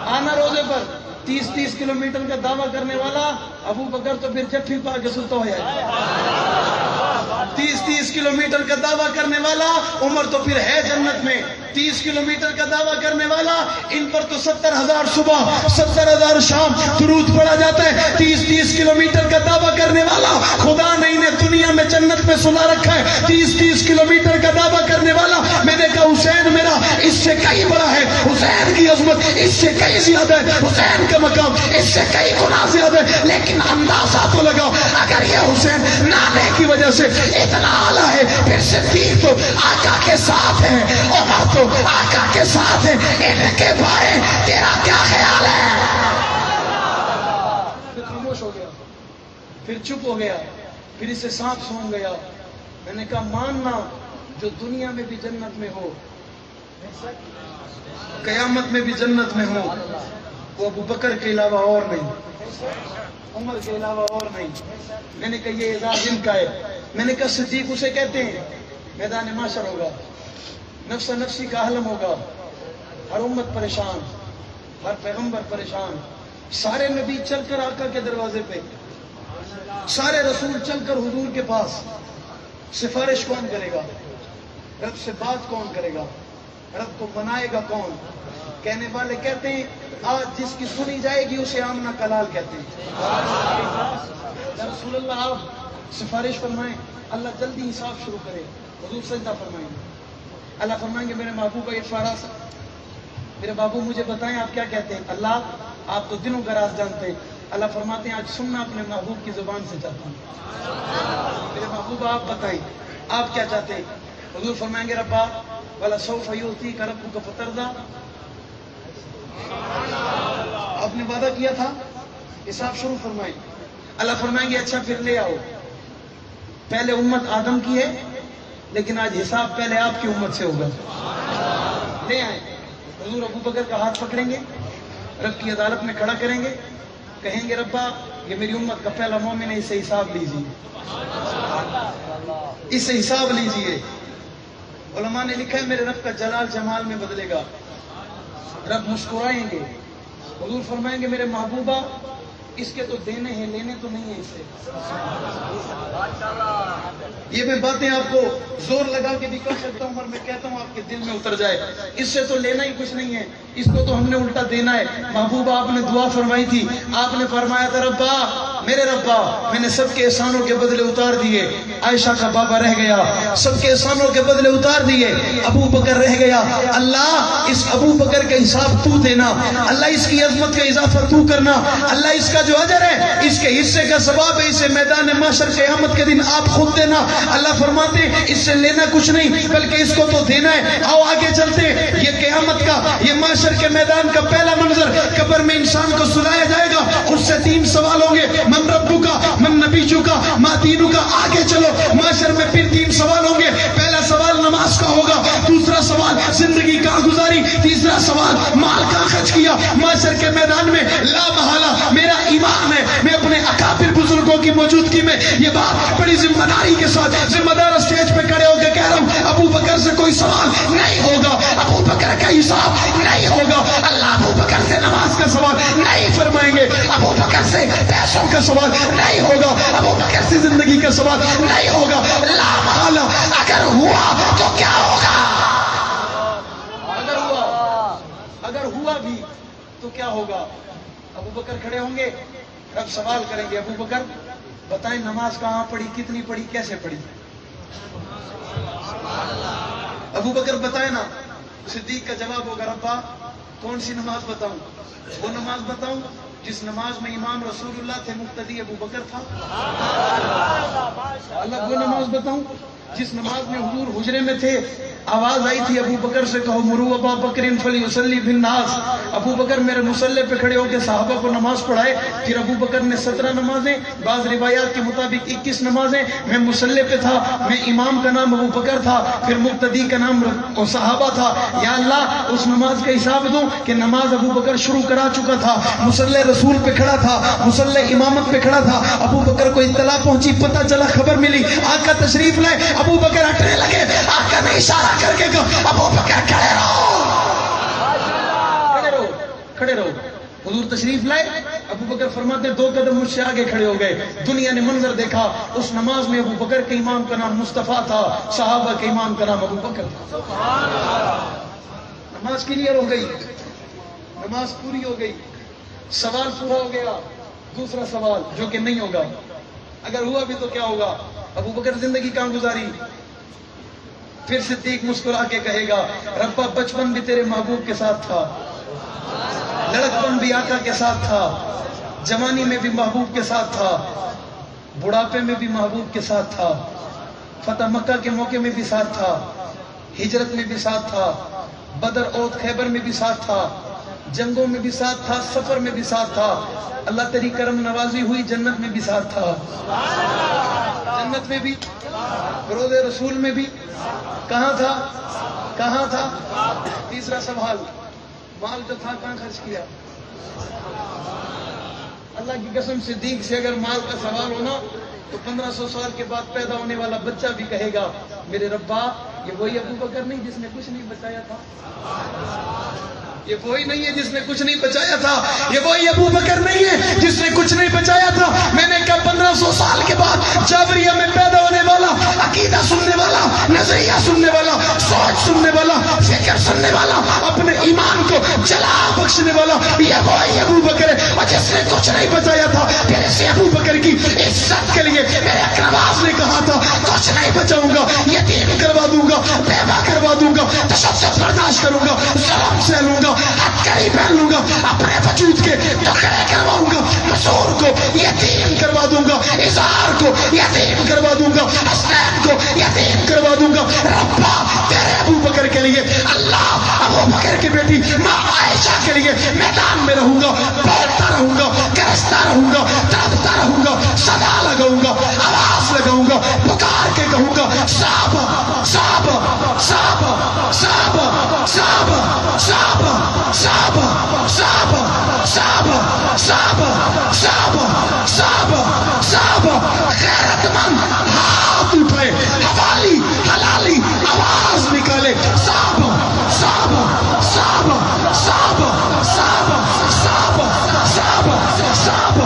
آنا روزے پر. 30 کلومیٹر کا دعویٰ کرنے والا ابو بکر تو پھر جب پا کے سلطا ہو جائے. 30 کلومیٹر کا دعویٰ کرنے والا عمر تو پھر ہے جنت میں. 30 کلومیٹر کا دعویٰ کرنے والا, ان پر تو 70,000 صبح 70,000 شام درود پڑا جاتا ہے. 30 کلومیٹر کا دعویٰ کرنے والا خدا نے انہیں دنیا میں جنت میں سلا رکھا ہے. 30 کلومیٹر کا دعویٰ کرنے والا. میں نے کہا حسین میرا اس سے کئی بڑا ہے, حسین کی عظمت اس سے کئی زیادہ ہے, حسین کا مقام اس سے کئی گنا زیادہ ہے. لیکن اندازہ تو لگاؤ, اگر یہ حسین نانے کی وجہ سے اتنا اعلیٰ ہے, پھر صدیق تو آقا کے ساتھ ہے, عمر تو آقا کے ساتھ ہے, ان کے بارے تیرا کیا خیال ہے؟ پھر خاموش ہو گیا, پھر چپ ہو گیا, پھر اسے سانپ سونگ گیا. میں نے کہا ماننا جو دنیا میں بھی جنت میں ہو, قیامت میں بھی جنت میں ہو, وہ ابو بکر کے علاوہ اور نہیں, عمر کے علاوہ اور نہیں. میں نے کہا یہ اعزاز ان کا ہے. میں نے کہا صدیق اسے کہتے ہیں. میدان معاشر ہوگا, نفس نفسی کا عالم ہوگا, ہر امت پریشان, ہر پیغمبر پریشان, سارے نبی چل کر آقا کے دروازے پہ, سارے رسول چل کر حضور کے پاس. سفارش کون کرے گا؟ رب سے بات کون کرے گا؟ رب کو منائے گا کون؟ کہنے والے کہتے ہیں آج جس کی سنی جائے گی اسے آمنہ کلال کہتے ہیں. یا رسول اللہ آپ سفارش فرمائیں, اللہ جلدی حساب شروع کرے. حضور سجدہ فرمائیں گے, اللہ فرمائیں گے میرے محبوب یہ فراز, میرے بابو مجھے بتائیں آپ کیا کہتے ہیں؟ اللہ آپ تو دنوں کا راز جانتے ہیں. اللہ فرماتے ہیں آج سننا اپنے محبوب کی زبان سے چاہتا ہوں. میرے محبوب آپ بتائیں آپ کیا چاہتے ہیں؟ حضور فرمائیں گے ربا والا سوف یعطیک ربک فترضی, آپ نے وعدہ کیا تھا, حساب شروع فرمائیں. اللہ فرمائیں گے اچھا پھر لے آؤ, پہلے امت آدم کی ہے لیکن آج حساب پہلے آپ کی امت سے ہوگا. لے آئیں. حضور ابو بکر کا ہاتھ پکڑیں گے, رب کی عدالت میں کھڑا کریں گے, کہیں گے ربا یہ میری امت کا پہلا مومن ہے, اس سے حساب لیجیے, اس سے حساب لیجیے. علماء نے لکھا ہے میرے رب کا جلال جمال میں بدلے گا. رب مسکرائیں گے. حضور فرمائیں گے میرے محبوبہ اس کے تو دینے ہیں لینے تو نہیں ہیں اس سے. یہ میں باتیں آپ کو زور لگا کے بھی کر سکتا ہوں, اور میں کہتا ہوں آپ کے دل میں اتر جائے. اس سے تو لینا ہی کچھ نہیں ہے, اس کو تو ہم نے الٹا دینا ہے. محبوبہ آپ نے دعا فرمائی تھی, آپ نے فرمایا تھا ربا میرے ربا میں نے سب کے احسانوں کے بدلے اتار دیے. عائشہ کا بابا رہ گیا, سب کے احسانوں کے بدلے اتار دیے. ابو بکر رہ گیا, اللہ اس ابو بکر کا حساب تو دینا, اللہ اس کی عظمت کا اضافہ تو کرنا, اللہ اس کا جو اجر ہے اس کے حصے کا ثواب ہے اسے میدان معاشر قیامت کے دن آپ خود دینا. اللہ فرماتے اس سے لینا کچھ نہیں بلکہ اس کو تو دینا ہے. آؤ آگے چلتے. یہ قیامت کا, یہ معاشر کے میدان کا پہلا منظر, قبر میں انسان کو سلایا جائے گا, اس سے 3 سوال ہوں گے, من ربو کا, من نبیجو کا, ما دینو کا. آگے چلو, معاشر میں پھر 3 سوال ہوں گے. پہلا سوال نماز کا ہوگا, دوسرا سوال زندگی کا گزاری, تیسرا سوال مال کا خرچ کیا. معاشر کے میدان میں لا محالہ میرا ایمان ہے, میں اپنے اکابر بزرگوں کی موجودگی میں یہ بات بڑی ذمہ داری کے ساتھ ذمہ دار اسٹیج پہ کھڑے ہو کے کہہ رہا ہوں, ابو بکر سے کوئی سوال نہیں ہوگا, ابو بکر کا حساب نہیں ہوگا. اللہ ابو بکر سے نماز کا سوال نہیں فرمائیں گے, ابو بکر سے پیسوں کا سوال نہیں ہوگا, ابو بکر سے زندگی کا سوال نہیں ہوگا. لا محالہ اگر ہوا تو کیا ہوگا؟ اگر ہوا بھی تو کیا ہوگا؟ ابو بکر کھڑے ہوں گے, رب سوال کریں گے ابو بکر بتائیں نماز کہاں پڑھی, کتنی پڑھی, کیسے پڑھی؟ ابو بکر بتائیں نا. صدیق کا جواب ہوگا ربا کون سی نماز بتاؤں, وہ نماز بتاؤں جس نماز میں امام رسول اللہ تھے مقتدی ابو بکر تھا؟ اللہ وہ نماز بتاؤں جس نماز میں حضور حجرے میں تھے، آواز آئی تھی ابو بکر سے کہو مرو ابا بکر فلیصلی بالناس، ابو بکر میرے مصلی پہ کھڑے ہو کے صحابہ کو نماز پڑھائے۔ پھر ابو بکر نے 17 نمازیں، بعض روایات کے مطابق 21 نمازیں، میں مصلی پہ تھا، میں امام کا نام ابو بکر تھا، پھر مقتدی کا نام صحابہ تھا۔ یا اللہ اس نماز کا حساب دوں کہ نماز ابو بکر شروع کرا چکا تھا، مصلی رسول پہ کھڑا تھا، مصلی امامت پہ کھڑا تھا، ابو بکر کو اطلاع پہنچی، پتہ چلا، خبر ملی، آقا تشریف لائے، ابو بکر ہٹنے لگے، آقا نے اشارہ کر کے کہا ابو بکر کھڑے رہو، کھڑے رہو، کھڑے رہو۔ حضور تشریف لائے، ابو بکر فرماتے 2 قدم مجھ سے آگے کھڑے ہو گئے۔ دنیا نے منظر دیکھا، اس نماز میں ابو بکر کے امام کا نام مصطفیٰ تھا، صحابہ کے امام کا نام ابو بکر تھا۔ نماز کلیئر ہو گئی، نماز پوری ہو گئی، سوال پورا ہو گیا۔ دوسرا سوال جو کہ نہیں ہوگا، اگر ہوا بھی تو کیا ہوگا؟ ابو بکر زندگی کہاں گزاری؟ پھر صدیق مسکرا کے کہے گا ربا بچپن بھی تیرے محبوب کے ساتھ تھا، لڑکپن بھی آقا کے ساتھ تھا، جوانی میں بھی محبوب کے ساتھ تھا، بڑھاپے میں بھی محبوب کے ساتھ تھا، فتح مکہ کے موقع میں بھی ساتھ تھا، ہجرت میں بھی ساتھ تھا، بدر اوت خیبر میں بھی ساتھ تھا، جنگوں میں بھی ساتھ تھا، سفر میں بھی ساتھ تھا، اللہ تیری کرم نوازی ہوئی جنت میں بھی ساتھ تھا، جنت میں بھی، روض رسول میں بھی، کہاں تھا؟ کہاں تھا؟ تیسرا سوال، مال جو تھا کہاں خرچ کیا؟ اللہ کی قسم صدیق سے اگر مال کا سوال ہونا تو 1500 سال کے بعد پیدا ہونے والا بچہ بھی کہے گا میرے ربا یہ وہی ابو بکر نہیں جس نے کچھ نہیں بچایا تھا، یہ وہی نہیں ہے جس نے کچھ نہیں بچایا تھا، یہ وہی ابو بکر نہیں ہے جس نے کچھ نہیں بچایا تھا۔ میں نے کہا 1500 سال کے بعد جابریہ میں پیدا ہونے والا، عقیدہ سننے والا، نظریہ سننے والا، سوچ سننے والا، فکر سننے والا، اپنے ایمان کو جلا بخشنے والا، یہ وہی ابو بکر ہے اور جس نے کچھ نہیں بچایا تھا۔ پھر اسے ابو بکر کی عزت کے لیے میرے اقرباز نے کہا تھا کچھ نہیں بچاؤں گا، یتیم کروا دوں گا، بیوہ کروا دوں گا، تشدد برداشت کروں گا، ظلم سہ لوں گا، ہتھکڑی پہن لوں گا، اپنے وجود کے ٹکڑے کرواؤں گا، مسور کو یتیم کروا دوں گا، اظہار کو یتیم کروا دوں گا، حسنین کو یتیم کروا دوں گا۔ ربا تیرے ابو بکر کے لیے، اللہ ابو بکر کی بیٹی ماں عائشہ کے لیے میدان میں رہوں گا، بولتا رہوں گا، گرجتا رہوں گا، تڑپتا رہوں گا، صدا لگاؤں گا، آواز لگاؤں گا، پکار کے کہوں گا صحابہ صحابہ صحابہ صحابہ صحابہ صحابہ صحابہ صحابہ صحابہ صحابہ صحابہ صحابہ صحابہ غیرت مند ہاتھ اٹھائے، حوالی حلالی آواز نکالے صحابہ صحابہ صحابہ صحابہ صحابہ صحابہ صحابہ صحابہ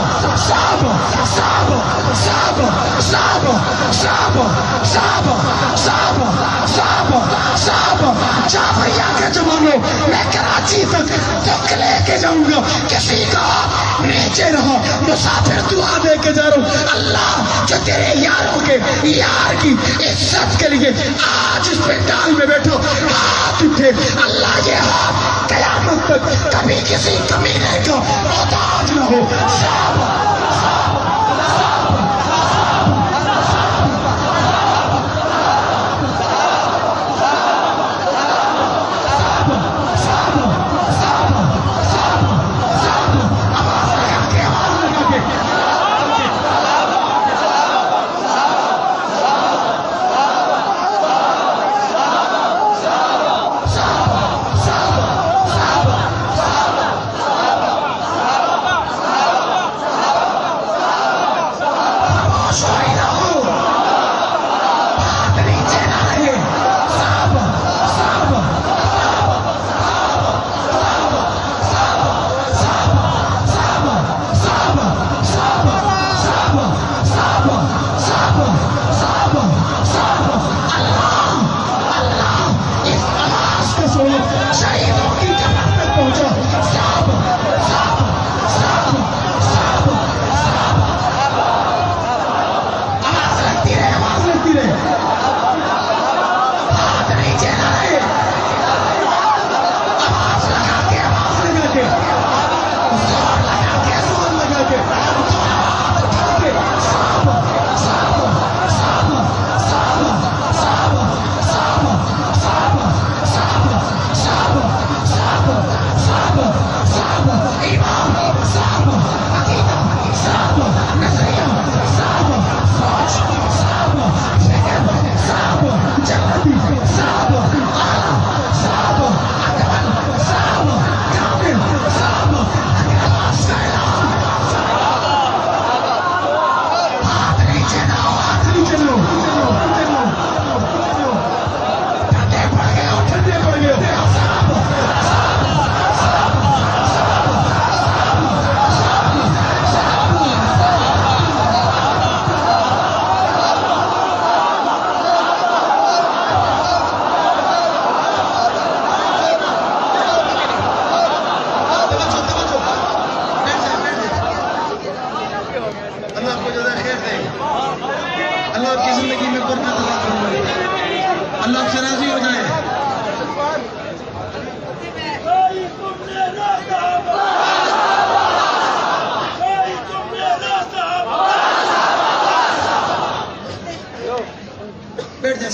صحابہ صحابہ صحابہ صحابہ صحابہ صحابہ صحابہ صحابہ صحابہ جعفریہ کے زمانوں میں کراچی تک دکھ لے کے جاؤں گا، کسی کا نیچے رہا مسافر دعا دے کے جا رہا ہوں، اللہ جو تیرے یاروں کے یار کی عزت کے لیے آج اس پنڈال میں بیٹھو ہاتھ اٹھے، اللہ یہ ہاتھ قیامت تک کبھی کسی کمینے کا محتاج نہ ہو۔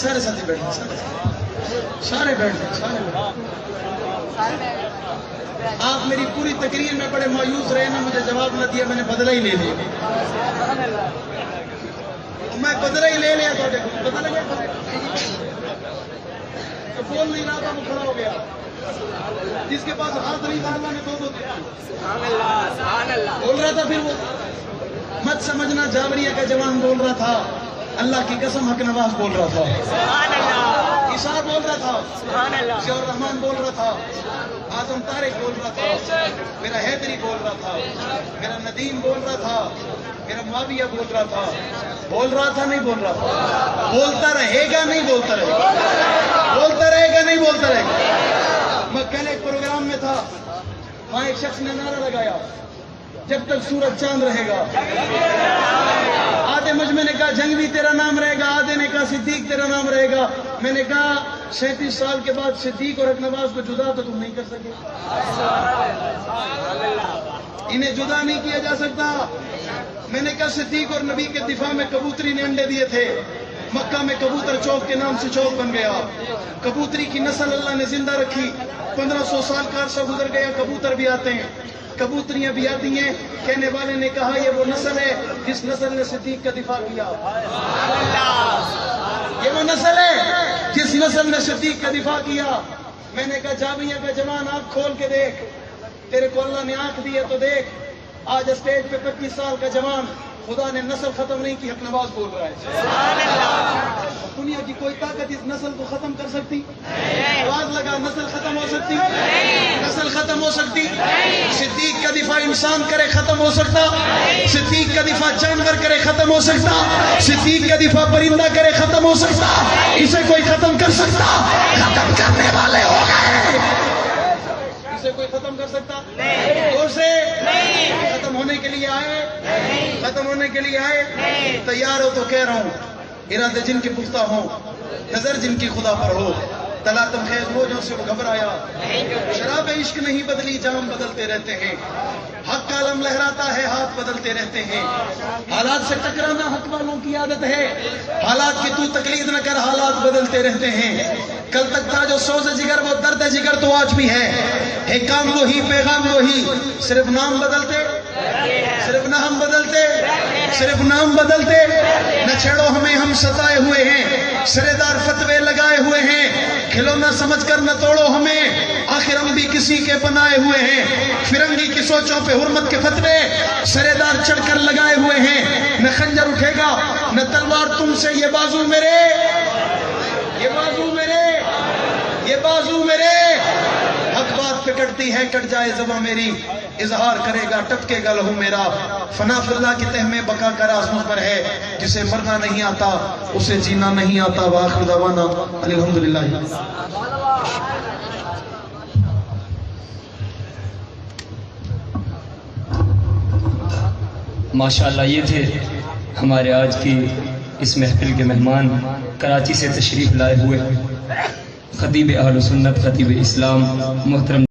سارے ساتھی بیٹھ جائیں، سارے بیٹھ جائیں، سارے بیٹھ جائیں۔ آپ میری پوری تقریر میں بڑے مایوس رہے نا، مجھے جواب نہ دیا، میں نے بدلہ ہی لے لیا، میں بدلہ ہی لے لیا، تو بدلہ لے تو بول نہیں رہا تھا، وہ کھڑا ہو گیا، جس کے پاس ہاتھ نہیں تھا اللہ نے دو دیا، بول رہا تھا۔ پھر وہ مت سمجھنا جاوریہ کا جوان بول رہا تھا، اللہ کی قسم حق نواز بول رہا تھا، عیسیٰ بول رہا تھا، ضیاء الرحمان بول رہا تھا، اعظم طارق بول رہا تھا، میرا حیدری بول رہا تھا، میرا ندیم بول رہا تھا، میرا معاویہ بول رہا تھا، بول رہا تھا نہیں بول رہا تھا، بولتا رہے گا نہیں بولتا رہے گا، بولتا رہے گا نہیں بولتا رہے گا۔ میں کل ایک پروگرام میں تھا، وہاں ایک شخص نے نعرہ لگایا، جب تک سورج چاند رہے گا۔ آدھے مجھ میں نے کہا جنگوی تیرا نام رہے گا، آدھے نے کہا صدیق تیرا نام رہے گا۔ میں نے کہا 37 سال کے بعد صدیق اور حق نواز کو جدا تو تم نہیں کر سکے، انہیں جدا نہیں کیا جا سکتا۔ میں نے کہا صدیق اور نبی کے دفاع میں کبوتری نے انڈے دیے تھے، مکہ میں کبوتر چوک کے نام سے چوک بن گیا، کبوتری کی نسل اللہ نے زندہ رکھی، 1500 سال کا عرصہ گزر گیا، کبوتر بھی آتے ہیں، کبوتریاں بھی آتی ہیں۔ کہنے والے نے کہا یہ وہ نسل ہے جس نسل نے صدیق کا دفاع کیا، یہ وہ نسل ہے جس نسل نے صدیق کا دفاع کیا۔ میں نے کہا جاویہ کا جوان آنکھ کھول کے دیکھ، تیرے کو اللہ نے آنکھ دی ہے تو دیکھ، آج اسٹیج پہ 25 سال کا جوان، خدا نے نسل ختم نہیں کی، حق نواز بول رہا ہے۔ دنیا کی کوئی طاقت اس نسل کو ختم کر سکتی؟ آواز لگا، نسل ختم ہو سکتی؟ نسل ختم ہو سکتی؟ صدیق کا دفاع انسان کرے ختم ہو سکتا؟ صدیق کا دفاع جانور کرے ختم ہو سکتا؟ صدیق کا دفاع پرندہ کرے ختم ہو سکتا؟ اسے کوئی ختم کر سکتا؟ ختم کرنے والے ہو گئے۔ اسے کوئی ختم کر سکتا؟ اور سے ختم ہونے کے لیے آئے، ختم ہونے کے لیے آئے، تیار ہو تو کہہ رہا ہوں، ارادے جن کے پختہ ہوں، نظر جن کی خدا پر ہو، تلاطم خیز موجوں سے وہ گھبرایا، شراب عشق نہیں بدلی، جام بدلتے رہتے ہیں، حق کا علم لہراتا ہے، ہاتھ بدلتے رہتے ہیں، حالات سے ٹکرانا حق والوں کی عادت ہے، حالات کی تو تقلید نہ کر، حالات بدلتے رہتے ہیں، کل تک تھا جو سوز جگر وہ درد جگر تو آج بھی ہے کام وہی پیغام وہی، صرف نام بدلتے، صرف نام بدلتے، صرف نام بدلتے، نہ چھیڑو ہمیں ہم ستائے ہوئے ہیں، سرے دار فتوے لگائے ہوئے ہیں، کھلونا سمجھ کر نہ توڑو ہمیں، آخر ہم بھی کسی کے بنائے ہوئے ہیں، فرنگی کی سوچوں پہ حرمت کے فتوے سرے دار چڑھ کر لگائے ہوئے ہیں، نہ خنجر اٹھے گا نہ تلوار تم سے، یہ بازو میرے، یہ بازو میرے، یہ بازو میرے، حق بات پہ کٹتی ہے کٹ جائے زباں میری، اظہار کرے گا ٹپکے گا لہو میرا، فنا فی اللہ کی تہ میں بقا کا راز مجھ پر ہے، جسے مرنا نہیں آتا اسے جینا نہیں آتا۔ وآخر دعوانا الحمدللہ۔ ماشاءاللہ یہ تھے ہمارے آج کی اس محفل کے مہمان، کراچی سے تشریف لائے ہوئے خطیب اہل سنت، خطیب اسلام محترم